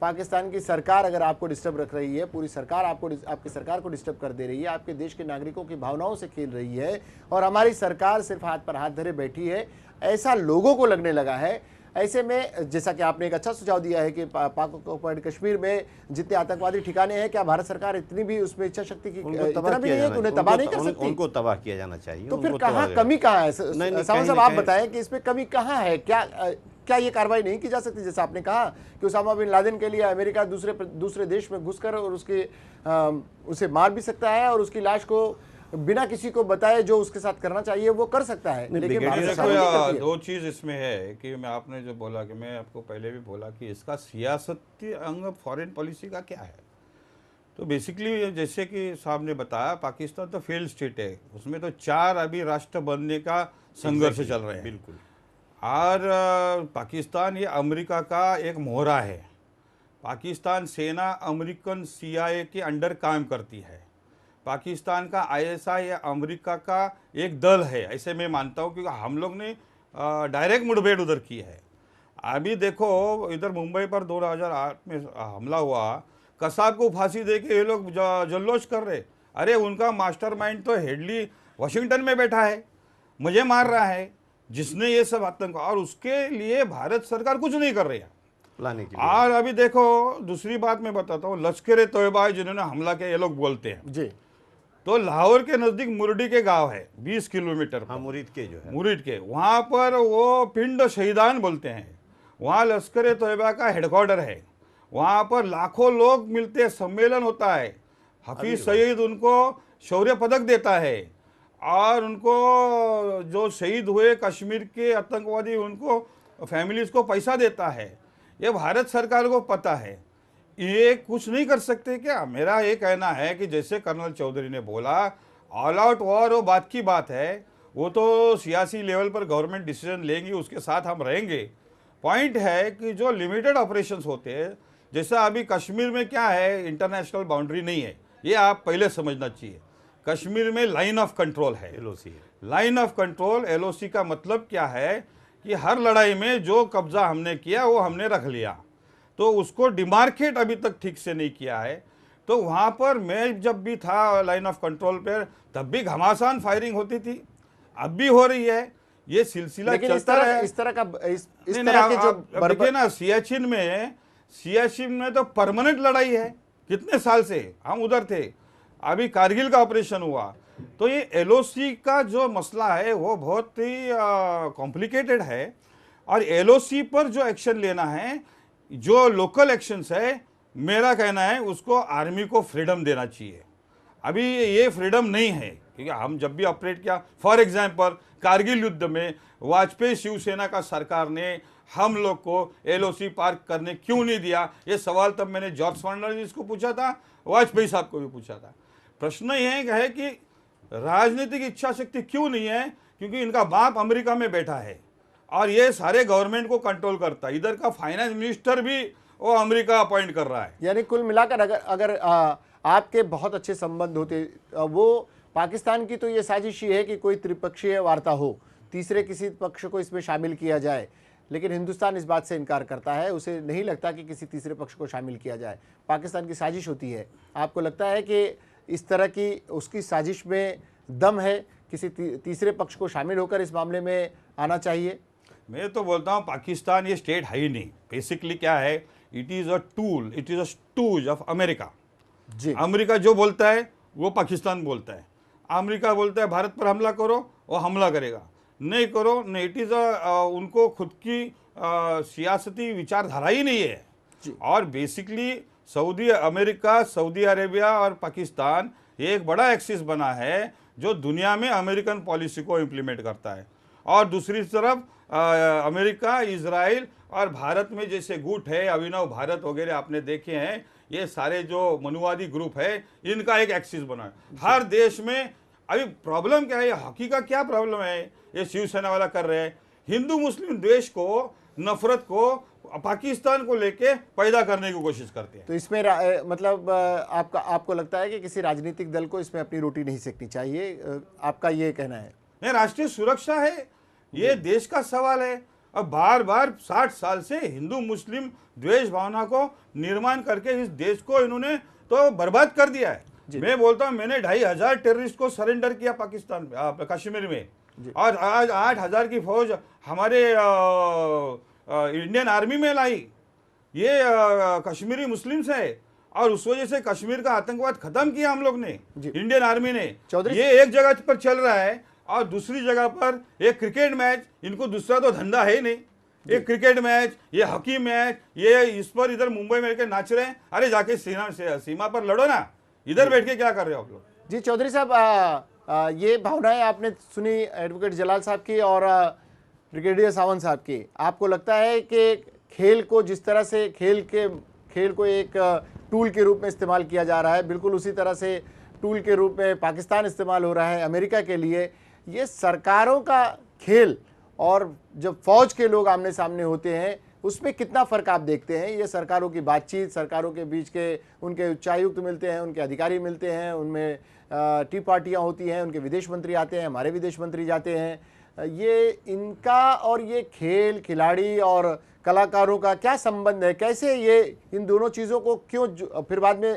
Speaker 5: पाकिस्तान की सरकार अगर आपको डिस्टर्ब रख रही है, पूरी सरकार आपकी सरकार को डिस्टर्ब कर दे रही है, आपके देश के नागरिकों की भावनाओं से खेल रही है और हमारी सरकार सिर्फ हाथ पर हाथ धरे बैठी है, ऐसा लोगों को लगने लगा है। ऐसे में जैसा कि आपने एक अच्छा सुझाव दिया है कि पाक ऑक्युपाइड कश्मीर में जितने आतंकवादी ठिकाने हैं, क्या भारत सरकार इतनी भी उसमें इच्छा शक्ति की इतना भी नहीं है कि उन्हें तबाह नहीं कर सकती?
Speaker 7: उनको तबाह किया जाना चाहिए।
Speaker 5: तो फिर कहाँ कमी कहाँ है? सावंत साहब आप बताएं कि इसमें कमी कहाँ है? क्या ये कार्रवाई नहीं की जा सकती? जैसा आपने कहा कि उसामा बिन लादेन के लिए अमेरिका दूसरे देश में घुसकर और उसे मार भी सकता है और उसकी लाश को बिना किसी को बताए जो उसके साथ करना चाहिए वो कर सकता है, लेकिन
Speaker 6: देखो दो चीज इसमें है कि मैं आपने जो बोला कि मैं आपको पहले भी बोला कि इसका सियासती अंग फॉरेन पॉलिसी का क्या है। तो बेसिकली जैसे कि साहब ने बताया, पाकिस्तान तो फेल्ड स्टेट है, उसमें तो 4 अभी राष्ट्र बनने का संघर्ष चल रहे हैं।
Speaker 7: बिल्कुल।
Speaker 6: और पाकिस्तान ये अमेरिका का एक मोहरा है। पाकिस्तान सेना अमेरिकन CIA के अंडर काम करती है। पाकिस्तान का ISI या अमेरिका का एक दल है, ऐसे मैं मानता हूँ, क्योंकि हम लोग ने डायरेक्ट मुठभेड़ उधर की है। अभी देखो इधर मुंबई पर 2008 में हमला हुआ, कसाब को फांसी दे के ये लोग जल्लोश कर रहे। अरे उनका मास्टरमाइंड तो हेडली वाशिंगटन में बैठा है, मुझे मार रहा है, जिसने ये सब आतंक, और उसके लिए भारत सरकार कुछ नहीं कर रही है
Speaker 7: लाने के लिए।
Speaker 6: और अभी देखो दूसरी बात मैं बताता हूँ, लश्कर-ए-तोयबा जिन्होंने हमला किया ये लोग बोलते हैं
Speaker 5: जी,
Speaker 6: तो लाहौर के नजदीक मुरडी के गांव है 20 किलोमीटर पर।
Speaker 7: हाँ, मुरीद के जो है,
Speaker 6: मुरीद के वहाँ पर वो पिंड शहीदान बोलते हैं, वहाँ लश्कर-ए-तोयबा का हेडक्वार्टर है। वहाँ पर लाखों लोग मिलते हैं, सम्मेलन होता है, हफीज सईद उनको शौर्य पदक देता है, और उनको जो शहीद हुए कश्मीर के आतंकवादी उनको फैमिलीज को पैसा देता है। ये भारत सरकार को पता है, ये कुछ नहीं कर सकते क्या? मेरा ये कहना है कि जैसे कर्नल चौधरी ने बोला, ऑल आउट वॉर वो बात की बात है, वो तो सियासी लेवल पर गवर्नमेंट डिसीजन लेंगी, उसके साथ हम रहेंगे। पॉइंट है कि जो लिमिटेड ऑपरेशंस होते हैं, जैसा अभी कश्मीर में क्या है, इंटरनेशनल बाउंड्री नहीं है, ये आप पहले समझना चाहिए। कश्मीर में लाइन ऑफ कंट्रोल है, LOC है। लाइन ऑफ कंट्रोल LOC का मतलब क्या है कि हर लड़ाई में जो कब्जा हमने किया वो हमने रख लिया, तो उसको डिमार्केट अभी तक ठीक से नहीं किया है। तो वहाँ पर मैं जब भी था लाइन ऑफ कंट्रोल पर, तब भी घमासान फायरिंग होती थी, अब भी हो रही है, ये सिलसिला चलता है।
Speaker 5: इस तरह के
Speaker 6: जो देखिए ना, सियाचिन में तो परमानेंट लड़ाई है, कितने साल से हम उधर थे, अभी कारगिल का ऑपरेशन हुआ। तो ये LOC का जो मसला है वो बहुत ही कॉम्प्लिकेटेड है, और LOC पर जो एक्शन लेना है, जो लोकल एक्शंस है, मेरा कहना है उसको आर्मी को फ्रीडम देना चाहिए। अभी ये फ्रीडम नहीं है, क्योंकि हम जब भी ऑपरेट किया, फॉर एग्जांपल कारगिल युद्ध में वाजपेयी शिवसेना का सरकार ने हम लोग को LOC पार करने क्यों नहीं दिया, ये सवाल तब मैंने जॉर्ज फर्नांडिस को पूछा था, वाजपेयी साहब को भी पूछा था। प्रश्न यह है कि राजनीतिक इच्छा शक्ति क्यों नहीं है, क्योंकि इनका बाप अमेरिका में बैठा है और ये सारे गवर्नमेंट को कंट्रोल करता है। इधर का फाइनेंस मिनिस्टर भी वो अमेरिका अपॉइंट कर रहा है।
Speaker 5: यानी कुल मिलाकर अगर आपके बहुत अच्छे संबंध होते, वो पाकिस्तान की तो ये साजिश ही है कि कोई त्रिपक्षीय वार्ता हो, तीसरे किसी पक्ष को इसमें शामिल किया जाए, लेकिन हिंदुस्तान इस बात से इनकार करता है, उसे नहीं लगता कि किसी तीसरे पक्ष को शामिल किया जाए। पाकिस्तान की साजिश होती है। आपको लगता है कि इस तरह की उसकी साजिश में दम है, किसी तीसरे पक्ष को शामिल होकर इस मामले में आना चाहिए?
Speaker 6: मैं तो बोलता हूँ पाकिस्तान ये स्टेट है ही नहीं। बेसिकली क्या है, it is a tool, it is a stooge of America.
Speaker 5: जी,
Speaker 6: अमेरिका जो बोलता है वो पाकिस्तान बोलता है। अमेरिका बोलता है भारत पर हमला करो, वो हमला करेगा, नहीं करो नहीं। इट इज़ उनको खुद की सियासती विचारधारा ही नहीं है। और बेसिकली अमेरिका, सऊदी अरेबिया और पाकिस्तान एक बड़ा एक्सिस बना है जो दुनिया में अमेरिकन पॉलिसी को इम्प्लीमेंट करता है। और दूसरी तरफ अमेरिका, इजराइल और भारत में जैसे गुट है, अभिनव भारत वगैरह आपने देखे हैं, ये सारे जो मनुवादी ग्रुप है, इनका एक एक्सिस बना है हर देश में। अभी प्रॉब्लम क्या है, हॉकी का क्या प्रॉब्लम है, ये शिवसेना वाला कर रहे हैं, हिंदू मुस्लिम द्वेष को, नफरत को पाकिस्तान को लेके पैदा करने की कोशिश करते हैं।
Speaker 5: तो इसमें मतलब आपको लगता है कि किसी राजनीतिक दल को इसमें अपनी रोटी नहीं सेकनी चाहिए, आपका ये कहना है?
Speaker 6: नहीं, राष्ट्रीय सुरक्षा है, ये देश का सवाल है। अब बार बार 60 साल से हिंदू मुस्लिम द्वेष भावना को निर्माण करके इस देश को इन्होंने तो बर्बाद कर दिया है। मैं बोलता हूँ, मैंने 2500 टेररिस्ट को सरेंडर किया पाकिस्तान कश्मीर में, और आज 8000 की फौज हमारे इंडियन आर्मी में लाई, ये कश्मीरी मुस्लिम्स है, और उस वजह से कश्मीर का आतंकवाद खत्म किया हम लोग ने, इंडियन आर्मी ने। ये एक जगह पर चल रहा है और दूसरी जगह पर एक क्रिकेट मैच, इनको दूसरा तो धंधा है ही नहीं, एक क्रिकेट मैच, ये हॉकी मैच, ये इस पर इधर मुंबई में के नाच रहे हैं। अरे जाके सीमा पर लड़ो ना, इधर बैठ के क्या कर रहे हो आप लोग?
Speaker 5: जी चौधरी साहब, ये भावनाएं आपने सुनी एडवोकेट जलाल साहब की और ब्रिगेडियर सावंत साहब की। आपको लगता है कि खेल को जिस तरह से खेल को एक टूल के रूप में इस्तेमाल किया जा रहा है, बिल्कुल उसी तरह से टूल के रूप में पाकिस्तान इस्तेमाल हो रहा है अमेरिका के लिए, ये सरकारों का खेल और जब फौज के लोग आमने सामने होते हैं उसमें कितना फ़र्क आप देखते हैं? ये सरकारों की बातचीत, सरकारों के बीच के उनके उच्चायुक्त मिलते हैं, उनके अधिकारी मिलते हैं, उनमें टी पार्टियाँ होती हैं, उनके विदेश मंत्री आते हैं, हमारे विदेश मंत्री जाते हैं, ये इनका और ये खेल खिलाड़ी और कलाकारों का क्या संबंध है? कैसे ये इन दोनों चीज़ों को क्यों फिर बाद में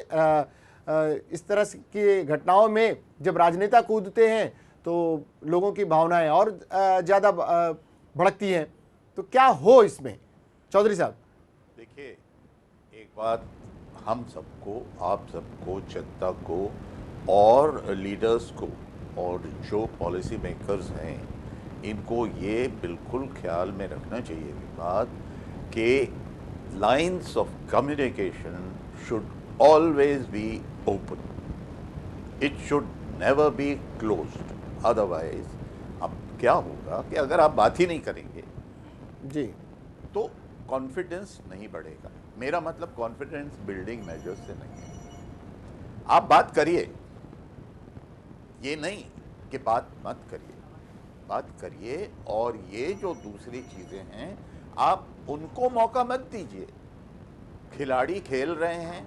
Speaker 5: इस तरह की घटनाओं में जब राजनेता कूदते हैं तो लोगों की भावनाएं और ज़्यादा भड़कती हैं, तो क्या हो इसमें चौधरी साहब?
Speaker 8: देखिए, एक बात हम सबको, आप सबको, जनता को और लीडर्स को और जो पॉलिसी मेकर्स हैं, इनको ये बिल्कुल ख्याल में रखना चाहिए कि बात कि lines of communication should always be open, it should never be closed. Otherwise अब क्या होगा कि अगर आप बात ही नहीं करेंगे
Speaker 5: जी
Speaker 8: तो कॉन्फिडेंस नहीं बढ़ेगा। मेरा मतलब कॉन्फिडेंस बिल्डिंग मेजर्स से नहीं है। आप बात करिए, ये नहीं कि बात मत करिए, बात करिए, और ये जो दूसरी चीज़ें हैं आप उनको मौका मत दीजिए। खिलाड़ी खेल रहे हैं,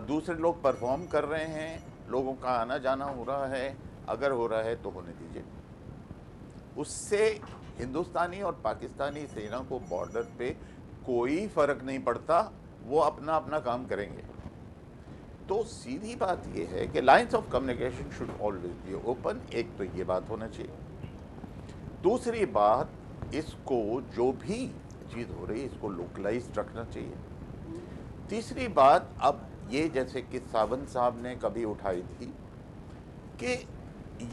Speaker 8: दूसरे लोग परफॉर्म कर रहे हैं, लोगों का आना जाना हो रहा है, अगर हो रहा है तो होने दीजिए। उससे हिंदुस्तानी और पाकिस्तानी सेना को बॉर्डर पे कोई फ़र्क नहीं पड़ता, वो अपना अपना काम करेंगे। तो सीधी बात ये है कि lines of communication should always be open. एक तो ये बात होना चाहिए। दूसरी बात, इसको जो भी चीज़ हो रही है इसको लोकलाइज्ड रखना चाहिए। तीसरी बात, अब ये जैसे कि सावंत साहब ने कभी उठाई थी कि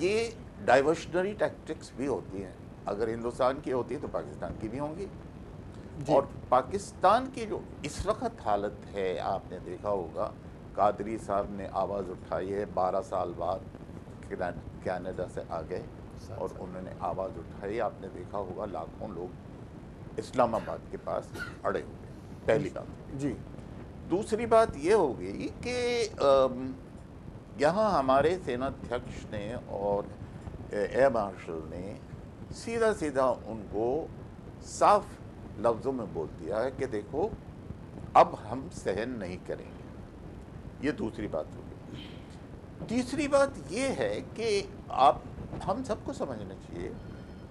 Speaker 8: ये डाइवर्शनरी टैक्टिक्स भी होती हैं, अगर हिंदुस्तान की होती है तो पाकिस्तान की भी होंगी। और पाकिस्तान की जो इस वक्त हालत है, आपने देखा होगा कादरी साहब ने आवाज़ उठाई है 12 साल बाद, कनाडा से आ गए और उन्होंने आवाज़ उठाई। आपने देखा होगा लाखों लोग इस्लामाबाद के पास अड़े हुए, पहली बात
Speaker 5: जी।
Speaker 8: दूसरी बात ये होगी कि यहाँ हमारे सेनाध्यक्ष ने और एयर मार्शल ने सीधा सीधा उनको साफ लफ्ज़ों में बोल दिया है कि देखो अब हम सहन नहीं करेंगे। ये दूसरी बात होगी। तीसरी बात ये है कि आप हम सबको समझना चाहिए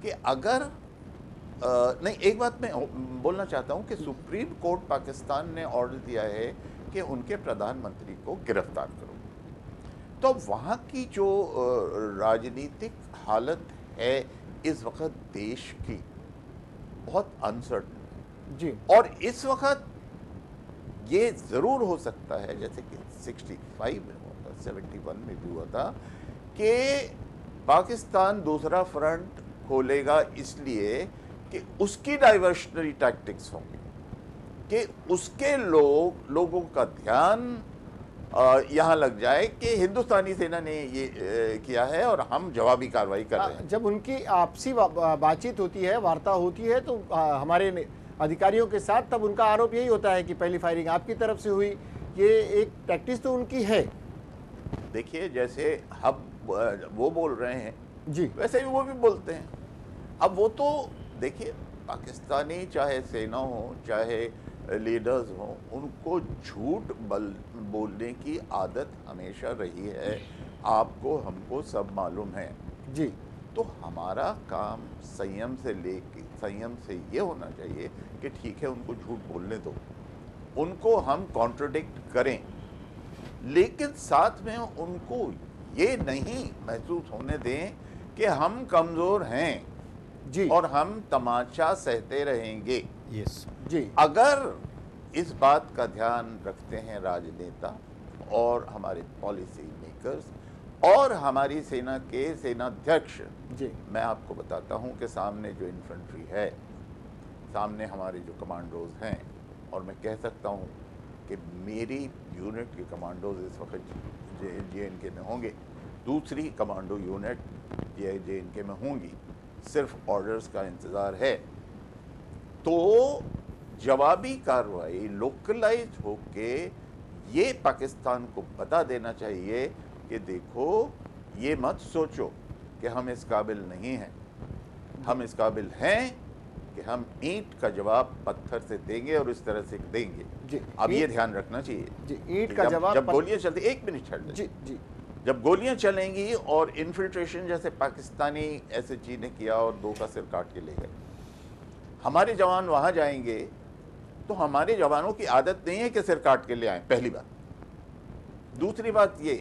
Speaker 8: कि अगर नहीं, एक बात मैं बोलना चाहता हूँ कि सुप्रीम कोर्ट पाकिस्तान ने ऑर्डर दिया है कि उनके प्रधानमंत्री को गिरफ्तार करो। तो वहाँ की जो राजनीतिक हालत है इस वक्त देश की बहुत अनसर्टन
Speaker 5: जी,
Speaker 8: और इस वक्त ये ज़रूर हो सकता है जैसे कि 65 में हुआ था, 71 में भी हुआ था कि पाकिस्तान दूसरा फ्रंट खोलेगा, इसलिए कि उसकी डाइवर्शनरी टैक्टिक्स होंगी, कि उसके लोगों का ध्यान यहाँ लग जाए कि हिंदुस्तानी सेना ने ये किया है और हम जवाबी कार्रवाई कर रहे हैं।
Speaker 5: जब उनकी आपसी बातचीत होती है, वार्ता होती है, तो हमारे अधिकारियों के साथ तब उनका आरोप यही होता है कि पहली फायरिंग आपकी तरफ से हुई। ये एक प्रैक्टिस तो उनकी है।
Speaker 8: देखिए, जैसे हम वो बोल रहे हैं
Speaker 5: जी,
Speaker 8: वैसे ही वो भी बोलते हैं। अब वो तो देखिए, पाकिस्तानी चाहे सेना हो चाहे लीडर्स हो, उनको झूठ बोलने की आदत हमेशा रही है। आपको हमको सब मालूम है
Speaker 5: जी।
Speaker 8: तो हमारा काम संयम से ये होना चाहिए कि ठीक है, उनको झूठ बोलने दो, उनको हम कॉन्ट्रडिक्ट करें, लेकिन साथ में उनको ये नहीं महसूस होने दें कि हम कमज़ोर हैं,
Speaker 5: जी
Speaker 8: और हम तमाचा सहते रहेंगे।
Speaker 7: यस
Speaker 5: जी
Speaker 8: अगर इस बात का ध्यान रखते हैं राजनेता और हमारे पॉलिसी मेकर्स और हमारी सेना के सेनाध्यक्ष,
Speaker 5: जी
Speaker 8: मैं आपको बताता हूं कि सामने जो इन्फेंट्री है, सामने हमारे जो कमांडोज हैं, और मैं कह सकता हूं कि मेरी यूनिट के कमांडोज इस वक्त JNK में होंगे, दूसरी कमांडो यूनिट JNK में होंगी, सिर्फ ऑर्डर्स का इंतज़ार है। तो जवाबी कार्रवाई लोकलाइज होके ये पाकिस्तान को बता देना चाहिए कि देखो, ये मत सोचो कि हम इस काबिल नहीं हैं, हम इस काबिल हैं कि हम ईंट का जवाब पत्थर से देंगे और इस तरह से देंगे।
Speaker 5: जी
Speaker 8: अब ये ध्यान रखना चाहिए
Speaker 5: जी ईंट
Speaker 8: कि
Speaker 5: का जवाब
Speaker 8: जब गोलियां चलती, एक मिनट छड़
Speaker 5: जी जी
Speaker 8: जब गोलियां चलेंगी और इन्फिल्ट्रेशन जैसे पाकिस्तानी SHG ने किया और 2 का सिर काट के ले गए, हमारे जवान वहां जाएंगे तो हमारे जवानों की आदत नहीं है कि सिर काट के ले आए, पहली बात। दूसरी बात ये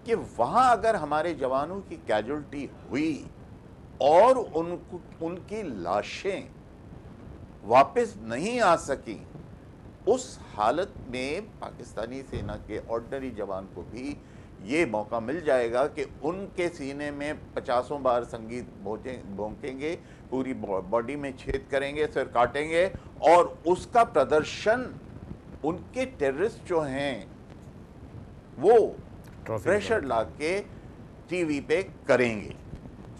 Speaker 8: कि वहां अगर हमारे जवानों की कैजुअल्टी हुई और उनकी लाशें वापस नहीं आ सकी, उस हालत में पाकिस्तानी सेना के ऑर्डिनरी जवान को भी ये मौका मिल जाएगा कि उनके सीने में 50 बार संगीत भोंकेंगे, पूरी बॉडी में छेद करेंगे, सिर काटेंगे, और उसका प्रदर्शन उनके टेररिस्ट जो हैं वो प्रेशर ला के टीवी पे करेंगे,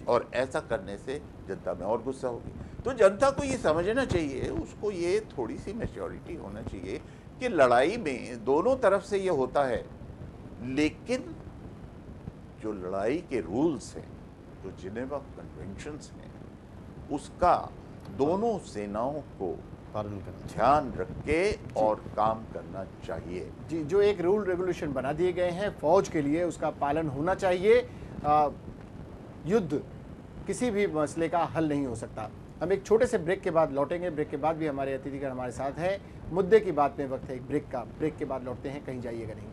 Speaker 8: और ऐसा करने से जनता में और गुस्सा होगी। तो जनता को ये समझना चाहिए, उसको ये थोड़ी सी मैच्योरिटी होना चाहिए कि लड़ाई में दोनों तरफ से ये होता है, लेकिन जो लड़ाई के रूल्स हैं, जो जिनेवा कन्वेंशंस हैं, उसका दोनों सेनाओं को
Speaker 7: पालन करना
Speaker 8: ध्यान रख के और काम करना चाहिए।
Speaker 5: जी जो एक रूल रेगुलेशन बना दिए गए हैं फौज के लिए, उसका पालन होना चाहिए। युद्ध किसी भी मसले का हल नहीं हो सकता। हम एक छोटे से ब्रेक के बाद लौटेंगे। ब्रेक के बाद भी हमारे अतिथिगण हमारे साथ हैं। मुद्दे की बात में वक्त है एक ब्रेक का। ब्रेक के बाद लौटते हैं, कहीं जाइएगा नहीं।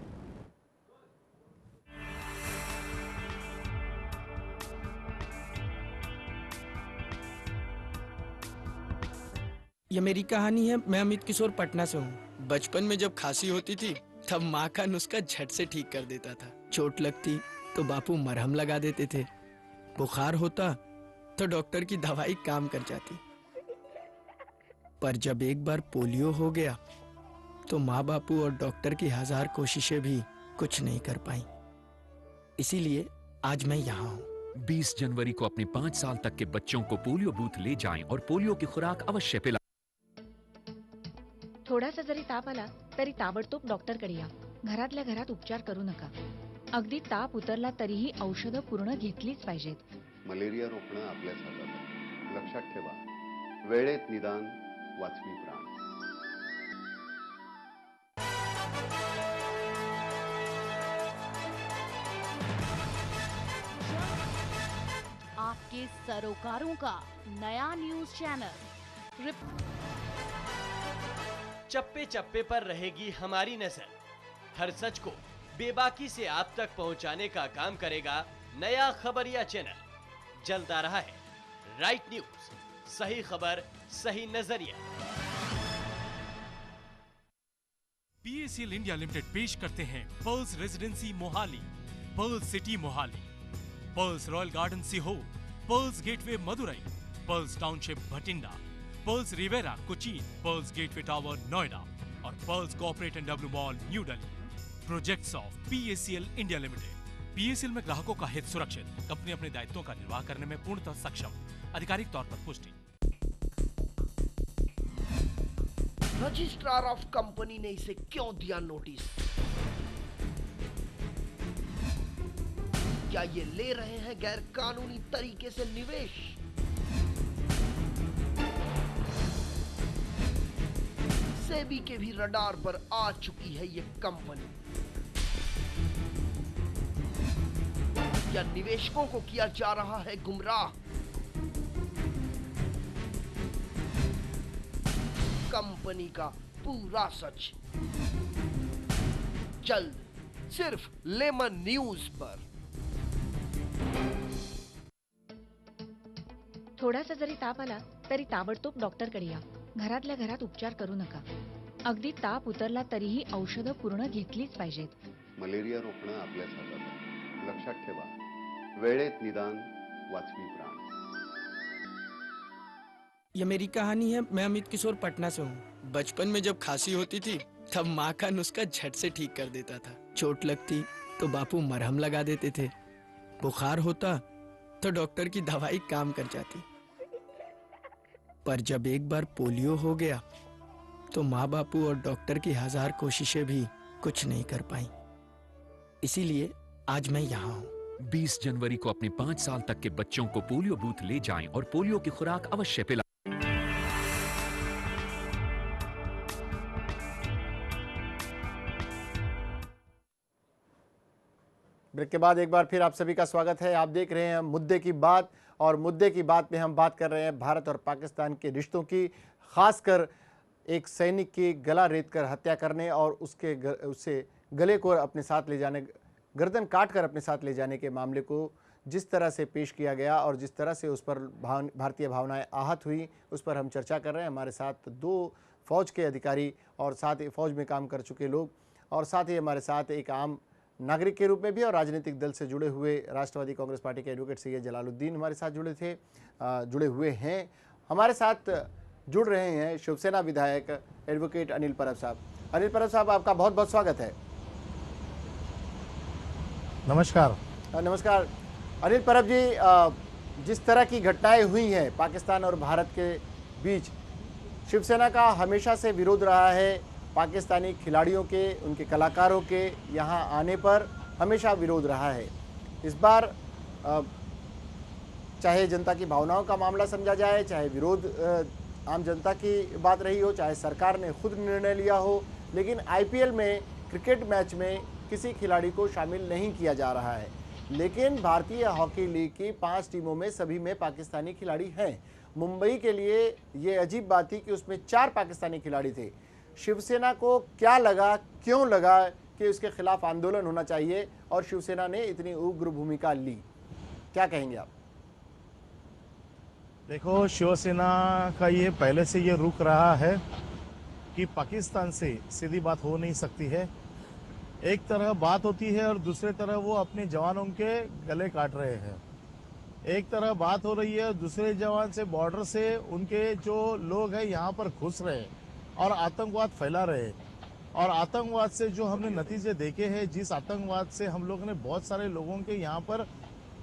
Speaker 9: ये मेरी कहानी है। मैं अमित किशोर पटना से हूँ। बचपन में जब खांसी होती थी तब माँ का नुस्खा झट से ठीक कर देता था। चोट लगती तो बापू मरहम लगा देते थे। बुखार होता तो डॉक्टर की दवाई काम कर जाती। पर जब एक बार पोलियो हो गया तो माँ बापू और डॉक्टर की 1000 कोशिशें भी कुछ नहीं कर पाई। इसीलिए आज मैं यहाँ हूँ।
Speaker 10: 20 जनवरी को अपने 5 साल तक के बच्चों को पोलियो बूथ ले जाएं और पोलियो की खुराक अवश्य पिलाएं।
Speaker 2: थोडासा जरी ताप आला तरी ताबडतोब डॉक्टरकडे या. घरातल्या घरात उपचार करू नका. अगदी ताप उतरला तरीही औषधं पूर्ण घेतलीच पाहिजेत.
Speaker 3: मलेरिया रोखणं आपल्याच हातात आहे. लक्षात ठेवा, वेळेत निदान वाचवी प्राण.
Speaker 4: आपके सरोकारों का नया न्यूज चैनल।
Speaker 11: चप्पे चप्पे पर रहेगी हमारी नजर। हर सच को बेबाकी से आप तक पहुंचाने का काम करेगा नया खबरिया चैनल। जल्द आ रहा है राइट न्यूज, सही खबर सही नजरिया।
Speaker 1: PACL इंडिया लिमिटेड पेश करते हैं Pearls residency Mohali, Pearls city Mohali, Pearls royal garden Sehore, Pearls gateway Madurai, Pearls township Bathinda, Pearls Riviera Cochin, Pearls gateway tower Noida और Pearls corporate and W mall New Delhi. Projects of PACL India limited. PACL में ग्राहकों का हित सुरक्षित, कंपनी अपने दायित्वों का निर्वाह करने में पूर्णतः सक्षम। आधिकारिक तौर पर पुष्टि।
Speaker 12: रजिस्ट्रार ऑफ कंपनी ने इसे क्यों दिया नोटिस? क्या ये ले रहे हैं गैर कानूनी तरीके से निवेश? सेबी के भी रडार पर आ चुकी है ये कंपनी। क्या निवेशकों को किया जा रहा है गुमराह? कंपनी का पूरा सच जल्द सिर्फ लेमन न्यूज पर।
Speaker 2: थोडासा जरी ताप आला तरी ताबडतोब डॉक्टरकडे या. घरातल्या घरात उपचार करू नका. अगदी ताप उतरला तरीही औषधं पूर्ण घेतलीच पाहिजेत.
Speaker 3: मलेरिया रोखणं आपल्याच हातात आहे. लक्षात ठेवा, वेळेत निदान वाचवी प्राण.
Speaker 9: ये मेरी कहानी है. मैं अमित किशोर पटना से हूँ. बचपन में जब खांसी होती थी तब माँ का नुस्खा झट से ठीक कर देता था. चोट लगती तो बापू मरहम लगा देते थे. बुखार होता तो डॉक्टर की दवाई काम कर जाती. पर जब एक बार पोलियो हो गया तो माँ बापू और डॉक्टर की 1000 कोशिशें भी कुछ नहीं कर पाई. इसीलिए आज मैं यहाँ हूँ.
Speaker 10: 20 जनवरी को अपने 5 साल तक के बच्चों को पोलियो बूथ ले जाएं और पोलियो की खुराक अवश्य पिलाएं.
Speaker 5: ब्रेक के बाद एक बार फिर आप सभी का स्वागत है. आप देख रहे हैं मुद्दे की बात, और मुद्दे की बात में हम बात कर रहे हैं भारत और पाकिस्तान के रिश्तों की, खासकर एक सैनिक की गला रेत कर हत्या करने और उससे गले को अपने साथ ले जाने, गर्दन काट कर अपने साथ ले जाने के मामले को जिस तरह से पेश किया गया और जिस तरह से उस पर भारतीय भावनाएं आहत हुई, उस पर हम चर्चा कर रहे हैं. हमारे साथ 2 फौज के अधिकारी और साथ ही फौज में काम कर चुके लोग, और साथ ही हमारे साथ एक आम नागरिक के रूप में भी और राजनीतिक दल से जुड़े हुए राष्ट्रवादी कांग्रेस पार्टी के एडवोकेट सैयद जलालुद्दीन हमारे साथ जुड़े हुए हैं. हमारे साथ जुड़ रहे हैं शिवसेना विधायक एडवोकेट अनिल परब साहब. अनिल परब साहब, आपका बहुत बहुत स्वागत है.
Speaker 13: नमस्कार.
Speaker 5: नमस्कार अनिल परब जी, जिस तरह की घटनाएं हुई हैं पाकिस्तान और भारत के बीच, शिवसेना का हमेशा से विरोध रहा है. पाकिस्तानी खिलाड़ियों के, उनके कलाकारों के यहाँ आने पर हमेशा विरोध रहा है. इस बार चाहे जनता की भावनाओं का मामला समझा जाए, चाहे विरोध आम जनता की बात रही हो, चाहे सरकार ने खुद निर्णय लिया हो, लेकिन आईपीएल में, क्रिकेट मैच में किसी खिलाड़ी को शामिल नहीं किया जा रहा है. लेकिन भारतीय हॉकी लीग की 5 टीमों में सभी में पाकिस्तानी खिलाड़ी हैं. मुंबई के लिए ये अजीब बात थी कि उसमें 4 पाकिस्तानी खिलाड़ी थे. शिवसेना को क्या लगा, क्यों लगा कि उसके खिलाफ आंदोलन होना चाहिए और शिवसेना ने इतनी उग्र भूमिका ली? क्या कहेंगे आप?
Speaker 13: देखो, शिवसेना का ये पहले से ये रुख रहा है कि पाकिस्तान से सीधी बात हो नहीं सकती है. एक तरह बात होती है और दूसरे तरह वो अपने जवानों के गले काट रहे हैं. एक तरह बात हो रही है, दूसरे जवान से, बॉर्डर से उनके जो लोग हैं यहाँ पर घुस रहे हैं और आतंकवाद फैला रहे हैं. और आतंकवाद से जो हमने नतीजे देखे हैं, जिस आतंकवाद से हम लोगों ने बहुत सारे लोगों के यहाँ पर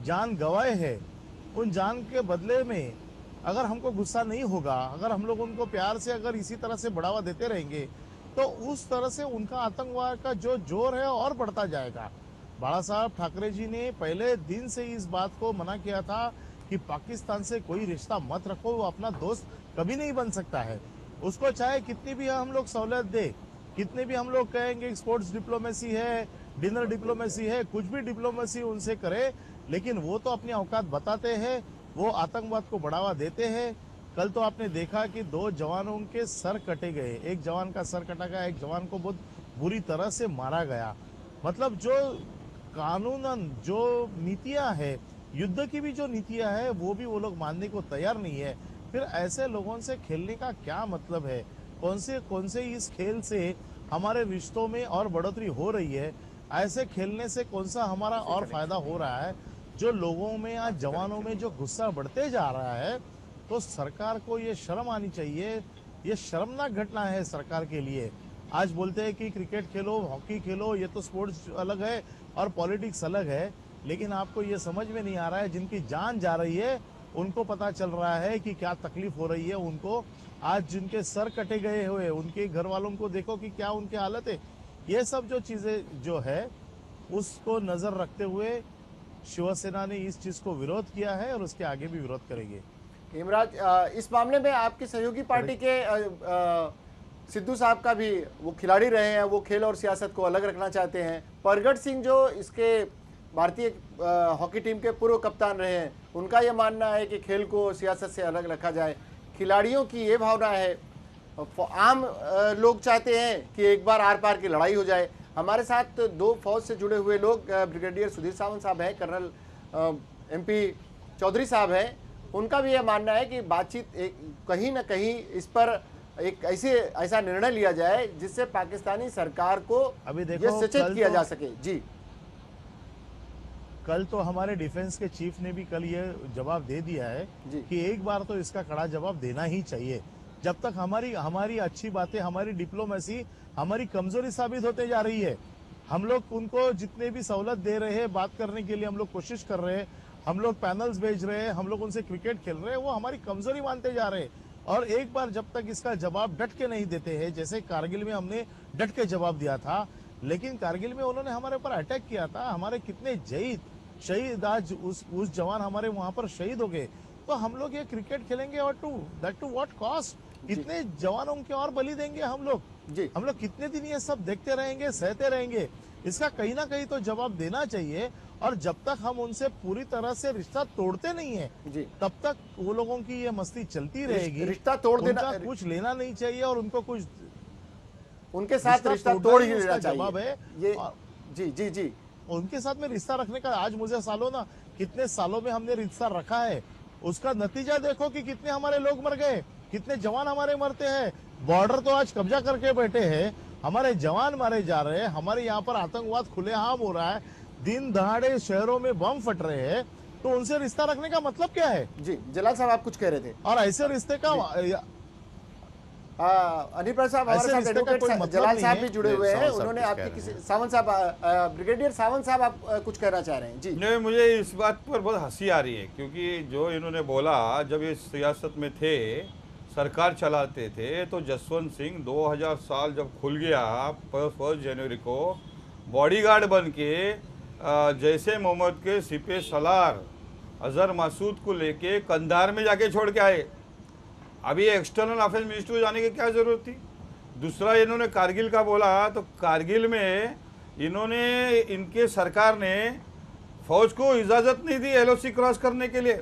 Speaker 13: जान गंवाए हैं, उन जान के बदले में अगर हमको गुस्सा नहीं होगा, अगर हम लोग उनको प्यार से अगर इसी तरह से बढ़ावा देते रहेंगे, तो उस तरह से उनका आतंकवाद का जो जोर है और बढ़ता जाएगा. बाला साहब ठाकरे जी ने पहले दिन से इस बात को मना किया था कि पाकिस्तान से कोई रिश्ता मत रखो, वो अपना दोस्त कभी नहीं बन सकता है. उसको चाहे कितनी भी हम लोग सहूलत दे, कितने भी हम लोग कहेंगे स्पोर्ट्स डिप्लोमेसी है, डिनर डिप्लोमेसी है, कुछ भी डिप्लोमेसी उनसे करे, लेकिन वो तो अपनी औकात बताते हैं, वो आतंकवाद को बढ़ावा देते हैं. कल तो आपने देखा कि 2 जवानों के सर कटे गए. एक जवान का सर कटा गया, एक जवान को बहुत बुरी तरह से मारा गया. मतलब जो कानूनन जो नीतियां है, युद्ध की भी जो नीतियां है, वो भी वो लोग मानने को तैयार नहीं है. फिर ऐसे लोगों से खेलने का क्या मतलब है? कौन से इस खेल से हमारे रिश्तों में और बढ़ोतरी हो रही है? ऐसे खेलने से कौन सा हमारा और फायदा हो रहा है? जो लोगों में, आज जवानों में जो गुस्सा बढ़ते जा रहा है, तो सरकार को ये शर्म आनी चाहिए. ये शर्मनाक घटना है सरकार के लिए. आज बोलते हैं कि क्रिकेट खेलो, हॉकी खेलो, ये तो स्पोर्ट्स अलग है और पॉलिटिक्स अलग है, लेकिन आपको ये समझ में नहीं आ रहा है, जिनकी जान जा रही है उनको पता चल रहा है कि क्या तकलीफ हो रही है उनको. आज जिनके सर कटे गए हुए, उनके घर वालों को देखो कि क्या उनकी हालत है. ये सब जो चीजें जो है, उसको नजर रखते हुए शिवसेना ने इस चीज को विरोध किया है और उसके आगे भी विरोध करेंगे.
Speaker 5: इमराज, इस मामले में आपकी सहयोगी पार्टी के सिद्धू साहब का भी, वो खिलाड़ी रहे हैं, वो खेल और सियासत को अलग रखना चाहते हैं. परगट सिंह जो इसके भारतीय हॉकी टीम के पूर्व कप्तान रहे हैं, उनका ये मानना है कि खेल को सियासत से अलग रखा जाए. खिलाड़ियों की ये भावना है, आम लोग चाहते हैं कि एक बार आर पार की लड़ाई हो जाए. हमारे साथ 2 फौज से जुड़े हुए लोग, ब्रिगेडियर सुधीर सावंत साहब हैं, कर्नल MP चौधरी साहब हैं, उनका भी यह मानना है कि बातचीत कहीं ना कहीं इस पर एक ऐसा निर्णय लिया जाए जिससे पाकिस्तानी सरकार को
Speaker 13: अभी देखो,
Speaker 5: ये सचेत किया जा सके। जी,
Speaker 13: कल तो हमारे डिफेंस के चीफ ने भी कल ये जवाब दे दिया है कि एक बार तो इसका कड़ा जवाब देना ही चाहिए। जब तक हमारी अच्छी बातें, हमारी डिप्लोमेसी हमारी कमजोरी साबित होते जा रही है, हम लोग उनको जितने भी सहूलत दे रहे हैं, बात करने के लिए हम लोग कोशिश कर रहे हैं, हम लोग पैनल्स भेज रहे हैं, हम लोग उनसे क्रिकेट खेल रहे हैं, वो हमारी कमजोरी मानते जा रहे हैं। और एक बार जब तक इसका जवाब डट के नहीं देते हैं, जैसे कारगिल में हमने डट के जवाब दिया था, लेकिन कारगिल में उन्होंने हमारे ऊपर अटैक किया था, हमारे कितने शहीद आज उस जवान हमारे वहां पर शहीद हो गए। तो हम लोग ये क्रिकेट खेलेंगे और टू व्हाट कॉस्ट? कितने जवानों के और बलि देंगे हम लोग? हम लोग कितने दिन ये सब देखते रहेंगे, सहते रहेंगे? इसका कहीं ना कहीं तो जवाब देना चाहिए। और जब तक हम उनसे पूरी तरह से रिश्ता तोड़ते नहीं है, तब तक वो लोगों की ये मस्ती चलती रहेगी।
Speaker 5: रिश्ता तोड़ देना,
Speaker 13: कुछ लेना नहीं चाहिए और उनको कुछ
Speaker 5: उनके साथ रिश्ता तोड़ ही लेना चाहिए।
Speaker 13: जवाब है
Speaker 5: ये जी
Speaker 13: उनके साथ में रिश्ता रखने का। आज मुझे कितने सालों में हमने रिश्ता रखा है, उसका नतीजा देखो कि कितने हमारे लोग मर गए, कितने जवान हमारे मरते हैं। बॉर्डर तो आज कब्जा करके बैठे हैं, हमारे जवान मारे जा रहे हैं, हमारे यहाँ पर आतंकवाद खुलेआम हो रहा है, दिन दहाड़े शहरों में बम फट रहे हैं। तो उनसे रिश्ता रखने का मतलब क्या है?
Speaker 5: जी जलाल साहब, आप कुछ कह रहे थे।
Speaker 13: और ऐसे रिश्ते का
Speaker 5: अनिल साहब हमारे साथ एडवोकेट जलाल साहब भी जुड़े हुए हैं। उन्होंने आपकी किसी सावंत साहब, ब्रिगेडियर सावंत साहब, आप कुछ कहना चाह रहे हैं? जी
Speaker 6: नहीं, मुझे इस बात पर बहुत हंसी आ रही है, क्योंकि जो इन्होंने बोला, जब ये सियासत में थे, सरकार चलाते थे, तो जसवंत सिंह 2000 साल जब खुल गया 1 जनवरी को, बॉडीगार्ड बन के जैसे मोहम्मद के सिपे सलार अजहर मासूद को लेके कंधार में जाके छोड़ के आए। अभी एक्सटर्नल अफेयर्स मिनिस्टर को जाने की क्या जरूरत थी? दूसरा, इन्होंने कारगिल का बोला, तो कारगिल में इन्होंने, इनके सरकार ने फौज को इजाज़त नहीं दी एलओसी क्रॉस करने के लिए,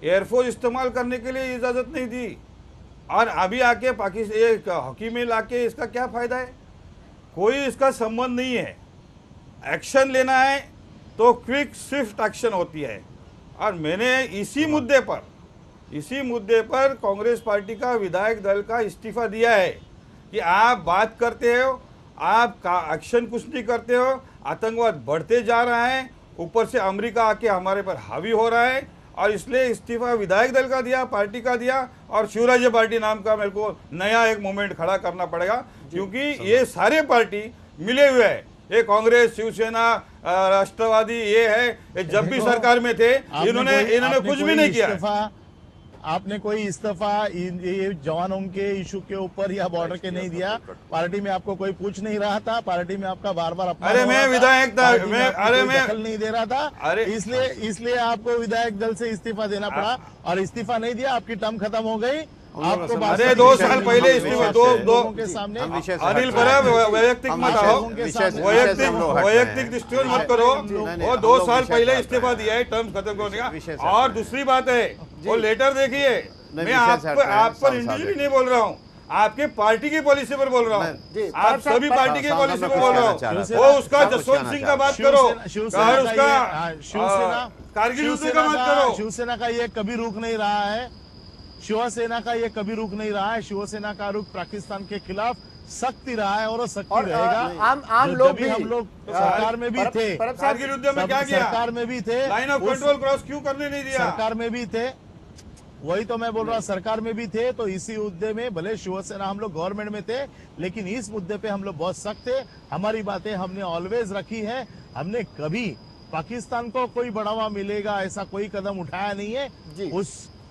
Speaker 6: एयरफोर्स इस्तेमाल करने के लिए इजाज़त नहीं दी। और अभी आके पाकिस्तान हॉकी में लाके इसका क्या फ़ायदा है? कोई इसका संबंध नहीं है। एक्शन लेना है तो क्विक स्विफ्ट एक्शन होती है। और मैंने इसी मुद्दे पर कांग्रेस पार्टी का विधायक दल का इस्तीफा दिया है कि आप बात करते हो, आप एक्शन कुछ नहीं करते हो, आतंकवाद बढ़ते जा रहा है, ऊपर से अमेरिका आके हमारे पर हावी हो रहा है। और इसलिए इस्तीफा विधायक दल का दिया, पार्टी का दिया, और शिवराज्य पार्टी नाम का मेरे को नया एक मूवमेंट खड़ा करना पड़ेगा, क्योंकि ये सारे पार्टी मिले हुए हैं। ये कांग्रेस, शिवसेना, राष्ट्रवादी, ये है, ये जब भी सरकार में थे इन्होंने कुछ भी नहीं किया।
Speaker 13: आपने कोई इस्तीफा ये जवानों के इशू के ऊपर या बॉर्डर के नहीं दिया। पार्टी में आपको कोई पूछ नहीं रहा था, पार्टी में आपका बार बार
Speaker 6: अरे मैं विधायक था,
Speaker 13: मैं दखल नहीं दे रहा था, इसलिए आपको विधायक दल से इस्तीफा देना पड़ा। और इस्तीफा नहीं दिया, आपकी टर्म खत्म हो गई। आपको
Speaker 6: अरे 2 साल पहले इस्तीफा दो के सामने अनिल पर वैयक्तिक मत आओ, वैयक्तिक दृष्टिकोण मत करो। वो 2 साल पहले इस्तीफा दिया है टर्म खत्म होने का। और दूसरी बात है, वो लेटर देखिए, मैं आप पर इंडिविजुअली नहीं बोल रहा हूँ, आपके पार्टी की पॉलिसी पर बोल रहा हूँ, आप सभी पार्टी की पॉलिसी पर बोल रहा हूँ। वो उसका जसवंत सिंह का बात करो, और उसका कारगिल युद्ध का बात करो।
Speaker 13: शिवसेना का ये कभी रुक नहीं रहा है, शिवसेना का ये कभी रुक नहीं रहा है। शिवसेना का रुख पाकिस्तान के खिलाफ सख्ती रहा है और सख्ती रहेगा।
Speaker 5: आम लोग भी,
Speaker 13: हम लोग सरकार में भी थे,
Speaker 6: कारगिल युद्ध में क्या किया,
Speaker 13: सरकार में भी थे,
Speaker 6: लाइन ऑफ कंट्रोल क्रॉस क्यों करने नहीं दिया,
Speaker 13: सरकार में भी थे। वही तो मैं बोल रहा, सरकार में भी थे। तो इसी मुद्दे में भले शिवसेना हम लोग गवर्नमेंट में थे, लेकिन इस मुद्दे पे हम लोग बहुत सख्त थे। हमारी बातें हमने ऑलवेज रखी है। हमने कभी पाकिस्तान को कोई बढ़ावा मिलेगा ऐसा कोई कदम उठाया नहीं है।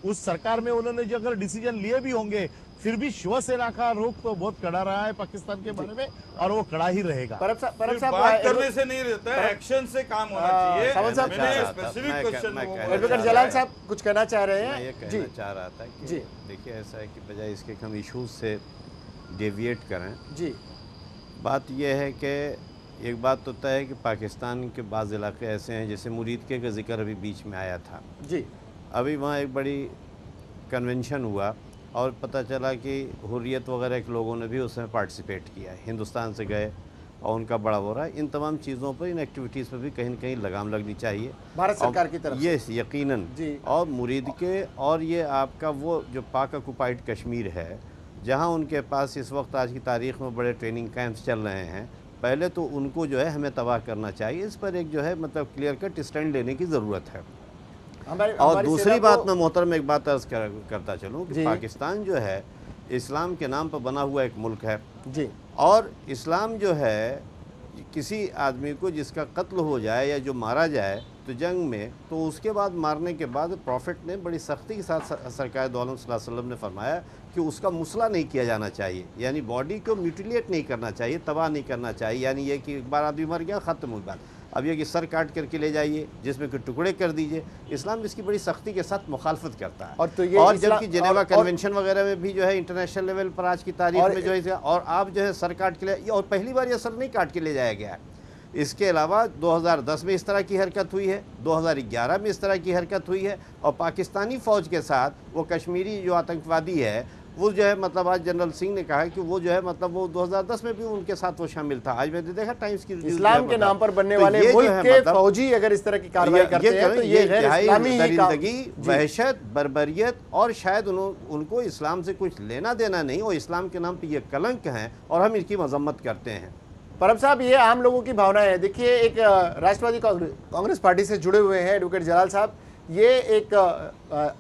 Speaker 13: उस सरकार में उन्होंने जो अगर डिसीजन लिए भी होंगे, फिर भी शिवसेना का रुख तो बहुत कड़ा रहा है पाकिस्तान के बारे में, और वो कड़ा ही रहेगा।
Speaker 6: बात करने से नहीं रहता है, एक्शन से काम होना चाहिए।
Speaker 5: एडवोकेट जलाल साहब कुछ कहना चाह रहे हैं?
Speaker 7: मैं ये कहना चाह रहा था कि देखिए, ऐसा है कि बजाय इसके हम इश्यूज से डेविएट करें, बात यह है कि एक बात तो तय है कि पाकिस्तान के बाज़ इलाके ऐसे हैं, जैसे मुरीदके का जिक्र अभी बीच में आया था। अभी वहाँ एक बड़ी कन्वेंशन हुआ और पता चला कि हुर्रियत वगैरह के लोगों ने भी उसमें पार्टिसिपेट किया है। हिंदुस्तान से गए, और उनका बड़ा हो रहा है, इन तमाम चीज़ों पर, इन एक्टिविटीज़ पर भी कहीं न कहीं लगाम लगनी चाहिए
Speaker 5: भारत सरकार की तरफ से।
Speaker 7: यस, यकीनन। और मुरीद के, और ये आपका वो जो पाक ऑक्युपाइड कश्मीर है, जहाँ उनके पास इस वक्त आज की तारीख़ में बड़े ट्रेनिंग कैंप्स चल रहे हैं, पहले तो उनको जो है हमें तबाह करना चाहिए। इस पर एक जो है मतलब क्लियर कट स्टैंड लेने की ज़रूरत है। और दूसरी बात, मैं मोहतरम एक बात अर्ज़ करता चलूँ कि पाकिस्तान जो है इस्लाम के नाम पर बना हुआ एक मुल्क है
Speaker 5: जी, और
Speaker 7: इस्लाम जो है किसी आदमी को जिसका कत्ल हो जाए या जो मारा जाए तो जंग में, तो उसके बाद मारने के बाद प्रॉफिट ने बड़ी सख्ती के साथ सरकार दो आलम सल्लल्लाहु अलैहि वसल्लम ने फरमाया कि उसका मुसला नहीं किया जाना चाहिए, यानी बॉडी को म्यूटिलेट नहीं करना चाहिए, तबाह नहीं करना चाहिए। यानी ये कि एक बार आदमी मर गया, ख़त्म हुई बात। अब ये कि सर काट करके ले जाइए, जिसमें कि टुकड़े कर दीजिए, इस्लाम इसकी बड़ी सख्ती के साथ मुखालफत करता है। और जबकि जिनेवा कन्वेंशन वगैरह में भी जो है इंटरनेशनल लेवल पर आज की तारीख में जो है, और आप जो है सर काट के ले, और पहली बार ये सर नहीं काट के ले जाया गया है। इसके अलावा 2010 में इस तरह की हरकत हुई है, 2011 में इस तरह की हरकत हुई है, और पाकिस्तानी फ़ौज के साथ वो कश्मीरी जो आतंकवादी है वो जो है मतलब आज जनरल सिंह ने कहा कि वो जो है मतलब वो 2010 में भी उनके साथ वो शामिल था। आज मैंने देखा टाइम्स की
Speaker 5: इस्लाम के नाम पर बनने वाले मुल्क के फौजी अगर इस तरह की कार्रवाई करते हैं तो ये गैर इस्लामी
Speaker 7: दरिंदगी, वहशत, बर्बरियत, और शायद उनको इस्लाम से कुछ लेना देना नहीं, और इस्लाम के नाम पर ये कलंक हैं और हम इनकी मजम्मत करते हैं।
Speaker 5: परम साहब, ये आम लोगों की भावनाएं है। देखिए, एक राष्ट्रवादी कांग्रेस पार्टी से जुड़े हुए हैं एडवोकेट जलाल साहब, ये एक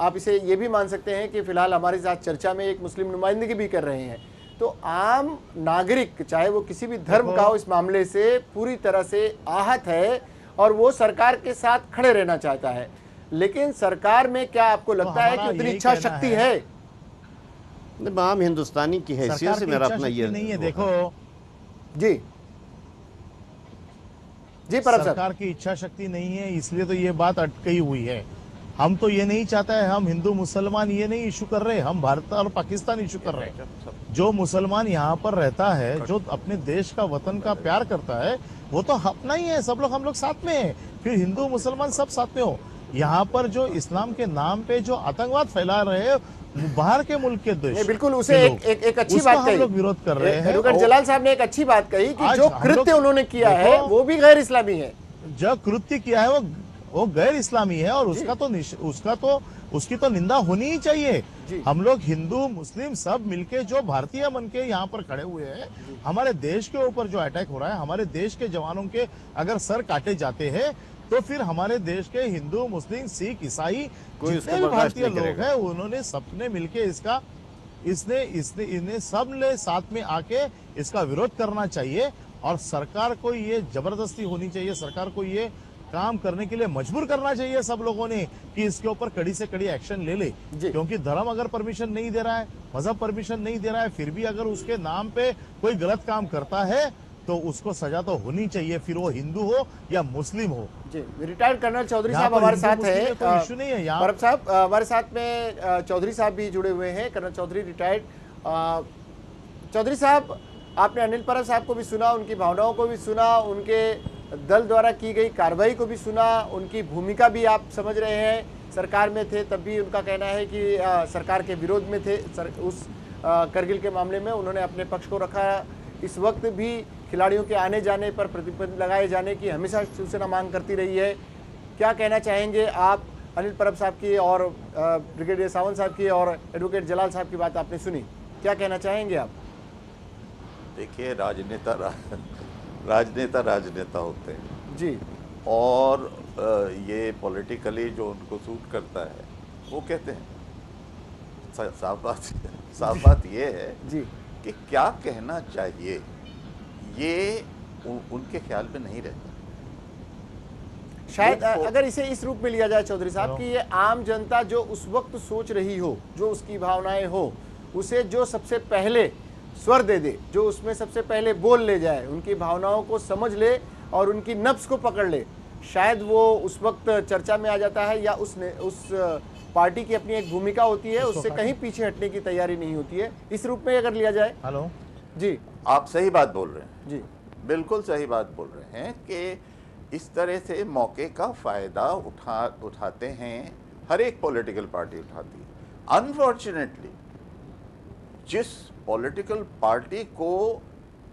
Speaker 5: आप इसे ये भी मान सकते हैं कि फिलहाल हमारे साथ चर्चा में एक मुस्लिम नुमाइंदगी भी कर रहे हैं। तो आम नागरिक, चाहे वो किसी भी धर्म का हो, इस मामले से पूरी तरह से आहत है और वो सरकार के साथ खड़े रहना चाहता है। लेकिन सरकार में क्या आपको लगता है कि उतनी इच्छा शक्ति है?
Speaker 7: आम हिंदुस्तानी की हैसियत से मेरा अपना ये
Speaker 13: नहीं है। देखो
Speaker 5: जी जी, परम
Speaker 13: सरकार की इच्छा शक्ति नहीं है, इसलिए तो ये बात अटकी हुई है। हम तो ये नहीं चाहता है, हम हिंदू मुसलमान ये नहीं इशू कर रहे, हम भारत और पाकिस्तान इशू कर रहे हैं। जो मुसलमान यहाँ पर रहता है, जो अपने देश का, वतन का प्यार करता है, वो तो अपना ही है। सब लोग, हम लोग साथ में हैं, फिर हिंदू मुसलमान सब साथ में हो। यहाँ पर जो इस्लाम के नाम पे जो आतंकवाद फैला रहे हैं बाहर के मुल्क के देश,
Speaker 5: बिल्कुल उसे एक अच्छी बात कही,
Speaker 13: हम लोग विरोध कर रहे हैं।
Speaker 5: एडवोकेट जलाल साहब ने एक अच्छी बात कही कि जो कृत्य उन्होंने किया है वो भी गैर इस्लामी है।
Speaker 13: जो कृत्य किया है वो गैर इस्लामी है, और उसकी तो निंदा होनी ही चाहिए। हम लोग हिंदू मुस्लिम सब मिलके जो भारतीय मन के यहाँ पर खड़े हुए हैं, हमारे देश के ऊपर जो अटैक हो रहा है, हमारे देश के जवानों के अगर सर काटे जाते हैं तो फिर हमारे देश के हिंदू मुस्लिम सिख ईसाई जितने भी भारतीय लोग हैं, उन्होंने सबने मिलके इन्हें सब ने साथ में आके इसका विरोध करना चाहिए। और सरकार को ये जबरदस्ती होनी चाहिए, सरकार को ये काम करने के लिए मजबूर करना चाहिए सब लोगों ने कि इसके ऊपर कड़ी से कड़ी एक्शन ले ले। क्योंकि धर्म अगर परमिशन नहीं दे रहा है, मजहब परमिशन नहीं दे रहा है, फिर भी अगर उसके नाम पे कोई गलत काम करता है तो उसको सजा तो होनी चाहिए, फिर वो हिंदू हो या मुस्लिम हो।
Speaker 5: जी, रिटायर्ड कर्नल चौधरी साहब हमारे साथ है।
Speaker 13: तो इशू नहीं है यहाँ।
Speaker 5: परम साहब, हमारे साथ में चौधरी साहब भी जुड़े हुए हैं, कर्नल चौधरी रिटायर्ड। चौधरी साहब, आपने अनिल परब साहब को भी सुना, उनकी भावनाओं को भी सुना, उनके दल द्वारा की गई कार्रवाई को भी सुना, उनकी भूमिका भी आप समझ रहे हैं। सरकार में थे तब भी उनका कहना है कि सरकार के विरोध में थे, उस करगिल के मामले में उन्होंने अपने पक्ष को रखा। इस वक्त भी खिलाड़ियों के आने जाने पर प्रतिबंध लगाए जाने की हमेशा शिवसेना मांग करती रही है। क्या कहना चाहेंगे आप? अनिल परब साहब की और ब्रिगेडियर सावंत साहब की और एडवोकेट जलाल साहब की बात आपने सुनी, क्या कहना चाहेंगे आप?
Speaker 8: देखिए, राजनेता राजनेता होते हैं
Speaker 5: जी,
Speaker 8: और ये पॉलिटिकली जो उनको सूट करता है वो कहते हैं। साफ बात ये है
Speaker 5: जी
Speaker 8: कि क्या कहना चाहिए ये उनके ख्याल में नहीं रहता।
Speaker 5: शायद अगर इसे इस रूप में लिया जाए चौधरी साहब कि ये आम जनता जो उस वक्त सोच रही हो, जो उसकी भावनाएं हो, उसे जो सबसे पहले स्वर दे दे, जो उसमें सबसे पहले बोल ले जाए, उनकी भावनाओं को समझ ले और उनकी नब्ज को पकड़ ले, शायद वो उस वक्त चर्चा में आ जाता है। या उस पार्टी की अपनी एक भूमिका होती है, उससे कहीं पीछे हटने की तैयारी नहीं होती है। इस रूप में अगर लिया जाए।
Speaker 13: हेलो
Speaker 8: जी, आप सही बात बोल रहे हैं
Speaker 5: जी,
Speaker 8: बिल्कुल सही बात बोल रहे हैं कि इस तरह से मौके का फायदा उठाते हैं, हर एक पॉलिटिकल पार्टी उठाती है। अनफॉर्चुनेटली जिस पॉलिटिकल पार्टी को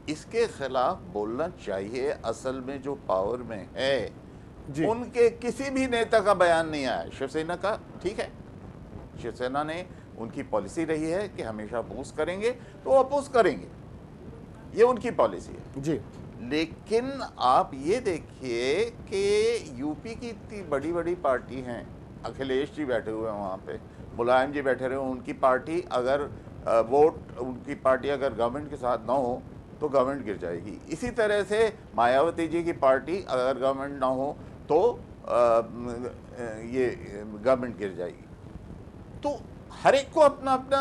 Speaker 8: इसके खिलाफ बोलना चाहिए। असल में जो पावर में है उनके किसी भी नेता का बयान नहीं आया। शिवसेना का ठीक है, शिवसेना ने उनकी पॉलिसी रही है कि हमेशा अपोज करेंगे तो अपोज करेंगे, ये उनकी पॉलिसी है
Speaker 5: जी।
Speaker 8: लेकिन आप ये देखिए कि यूपी की इतनी बड़ी बड़ी पार्टी हैं, अखिलेश जी बैठे हुए हैं वहाँ पे, मुलायम जी बैठे रहे, उनकी पार्टी अगर वोट उनकी पार्टी अगर गवर्नमेंट के साथ ना हो तो गवर्नमेंट गिर जाएगी। इसी तरह से मायावती जी की पार्टी अगर गवर्नमेंट ना हो तो ये गवर्नमेंट गिर जाएगी। तो हर एक को अपना अपना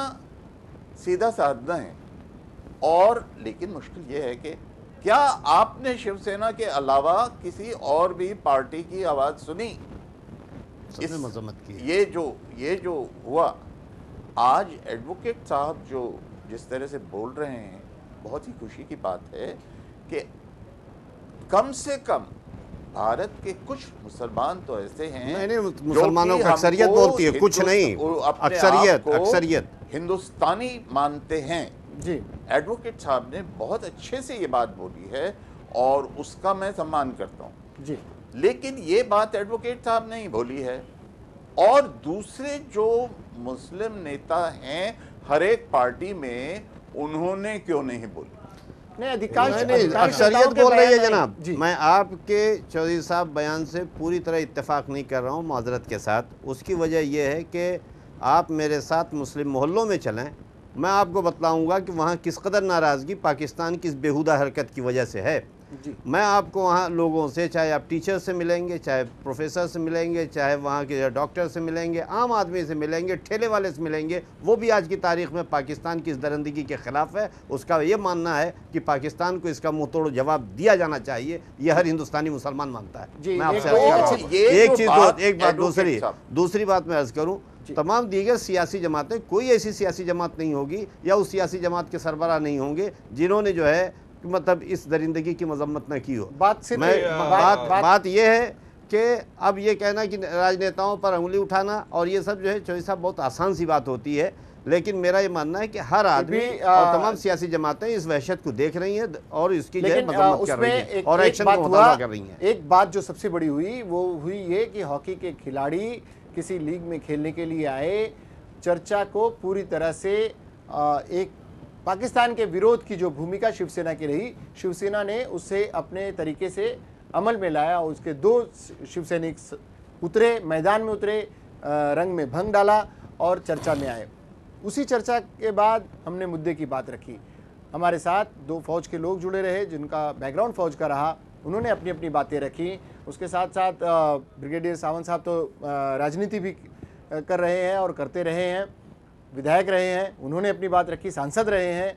Speaker 8: सीधा साधना है। और लेकिन मुश्किल ये है कि क्या आपने शिवसेना के अलावा किसी और भी पार्टी की आवाज सुनी?
Speaker 7: सबने मजम्मत की।
Speaker 8: ये जो हुआ आज एडवोकेट साहब जो जिस तरह से बोल रहे हैं, बहुत ही खुशी की बात है कि कम से कम भारत के कुछ मुसलमान तो ऐसे हैं,
Speaker 7: नहीं, मुसलमानों की अक्सरियत बोलती है, कुछ नहीं, अक्सरियत
Speaker 8: हिंदुस्तानी मानते हैं
Speaker 5: जी।
Speaker 8: एडवोकेट साहब ने बहुत अच्छे से ये बात बोली है और उसका मैं सम्मान करता हूँ
Speaker 5: जी।
Speaker 8: लेकिन ये बात एडवोकेट साहब ने ही बोली है। और दूसरे जो मुस्लिम नेता हैं हर एक पार्टी में, उन्होंने क्यों नहीं बोली?
Speaker 5: नहीं, अधिकांश
Speaker 7: अक्सरियत बोल रही है जनाब। मैं आपके चौधरी साहब बयान से पूरी तरह इत्तेफाक नहीं कर रहा हूँ, माजरत के साथ। उसकी वजह यह है कि आप मेरे साथ मुस्लिम मोहल्लों में चलें, मैं आपको बतलाऊंगा कि वहाँ किस कदर नाराज़गी पाकिस्तान की इस बेहुदा हरकत की वजह से है। मैं आपको वहाँ लोगों से, चाहे आप टीचर से मिलेंगे, चाहे प्रोफेसर से मिलेंगे, चाहे वहाँ के डॉक्टर से मिलेंगे, आम आदमी से मिलेंगे, ठेले वाले से मिलेंगे, वो भी आज की तारीख में पाकिस्तान की इस दरिंदगी के ख़िलाफ़ है। उसका ये मानना है कि पाकिस्तान को इसका मुँह तोड़ जवाब दिया जाना चाहिए। ये हर हिंदुस्तानी मुसलमान मानता है। मैं आपसे एक बात दूसरी बात मैं अर्ज़ करूँ, तमाम दीगर सियासी जमातें, कोई ऐसी सियासी जमात नहीं होगी या उस सियासी जमात के सरबराह नहीं होंगे जिन्होंने जो है मतलब इस दरिंदगी की मजम्मत न की हो। बात यह है कि अब ये कहना कि राजनेताओं पर उंगली उठाना और ये सब जो है चौधरी साहब बहुत आसान सी बात होती है। लेकिन मेरा ये मानना है कि हर आदमी और तमाम सियासी जमातें इस वहशत को देख रही हैं और इसकी जो है मजम्मत कर रही हैं और एक्शन को मुताबिक कर रही हैं।
Speaker 5: एक बात जो सबसे बड़ी हुई वो हुई ये कि हॉकी के खिलाड़ी किसी लीग में खेलने के लिए आए, चर्चा को पूरी तरह से एक पाकिस्तान के विरोध की जो भूमिका शिवसेना की रही, शिवसेना ने उसे अपने तरीके से अमल में लाया। उसके दो शिवसैनिक उतरे, मैदान में उतरे, रंग में भंग डाला और चर्चा में आए। उसी चर्चा के बाद हमने मुद्दे की बात रखी। हमारे साथ दो फौज के लोग जुड़े रहे जिनका बैकग्राउंड फौज का रहा, उन्होंने अपनी अपनी बातें रखी। उसके साथ साथ ब्रिगेडियर सावंत साहब तो राजनीति भी कर रहे हैं और करते रहे हैं, विधायक रहे हैं, उन्होंने अपनी बात रखी, सांसद रहे हैं।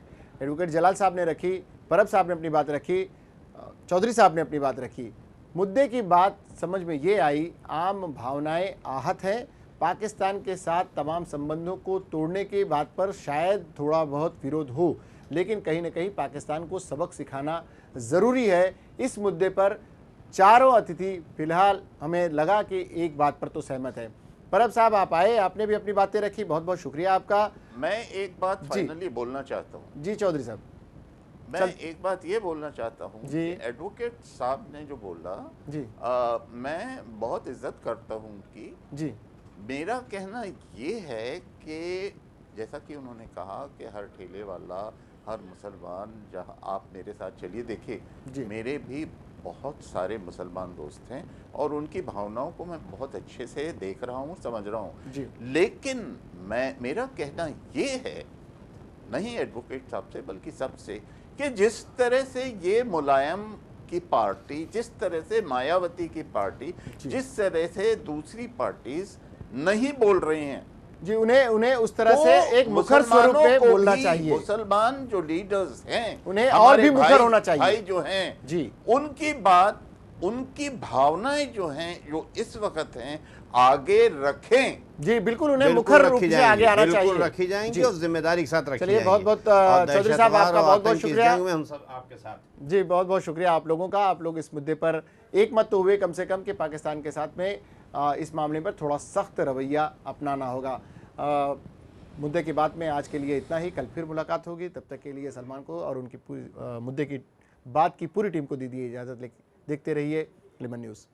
Speaker 5: एडवोकेट जलाल साहब ने रखी, परब साहब ने अपनी बात रखी, चौधरी साहब ने अपनी बात रखी। मुद्दे की बात समझ में ये आई, आम भावनाएं आहत हैं। पाकिस्तान के साथ तमाम संबंधों को तोड़ने की बात पर शायद थोड़ा बहुत विरोध हो, लेकिन कहीं ना कहीं पाकिस्तान को सबक सिखाना ज़रूरी है। इस मुद्दे पर चारों अतिथि फिलहाल हमें लगा कि एक बात पर तो सहमत है। परब साहब आप आए, आपने भी अपनी बातें रखी, बहुत बहुत शुक्रिया आपका।
Speaker 8: मैं एक बात फाइनली बोलना चाहता हूँ
Speaker 5: जी चौधरी साहब।
Speaker 8: मैं एक बात ये बोलना चाहता हूँ जी, एडवोकेट साहब ने जो बोला
Speaker 5: जी,
Speaker 8: मैं बहुत इज्जत करता हूँ उनकी
Speaker 5: जी।
Speaker 8: मेरा कहना ये है कि जैसा कि उन्होंने कहा कि हर ठेले वाला, हर मुसलमान, जहाँ आप मेरे साथ चलिए देखिए, मेरे भी बहुत सारे मुसलमान दोस्त हैं और उनकी भावनाओं को मैं बहुत अच्छे से देख रहा हूँ, समझ रहा हूँ। लेकिन मेरा कहना ये है, नहीं एडवोकेट साहब से बल्कि सबसे, कि जिस तरह से ये मुलायम की पार्टी, जिस तरह से मायावती की पार्टी, जिस तरह से दूसरी पार्टीज नहीं बोल रही हैं
Speaker 5: जी, उन्हें उस तरह से एक मुखर स्वरूप में बोलना चाहिए।
Speaker 8: मुसलमान जो लीडर्स हैं
Speaker 5: उन्हें और भी मुखर होना चाहिए।
Speaker 8: भाई जो हैं
Speaker 5: जी,
Speaker 8: उनकी बात, उनकी भावनाएं जो हैं, जो इस वक्त हैं, आगे रखें
Speaker 5: जी। बिल्कुल उन्हें मुखर रूप से आगे आना चाहिए,
Speaker 7: रखी जाएंगी और जिम्मेदारी के साथ रखी जाएगी।
Speaker 5: चलिए बहुत बहुत चौधरी साहब आपका बहुत बहुत शुक्रिया।
Speaker 7: हम सब आपके साथ
Speaker 5: जी, बहुत बहुत शुक्रिया आप लोगों का। आप लोग इस मुद्दे पर एक मत तो हुए कम से कम कि पाकिस्तान के साथ में इस मामले पर थोड़ा सख्त रवैया अपनाना होगा। मुद्दे की बात में आज के लिए इतना ही। कल फिर मुलाकात होगी, तब तक के लिए सलमान को और उनकी पूरी मुद्दे की बात की पूरी टीम को दीजिए इजाज़त। देखते रहिए लिमन न्यूज़।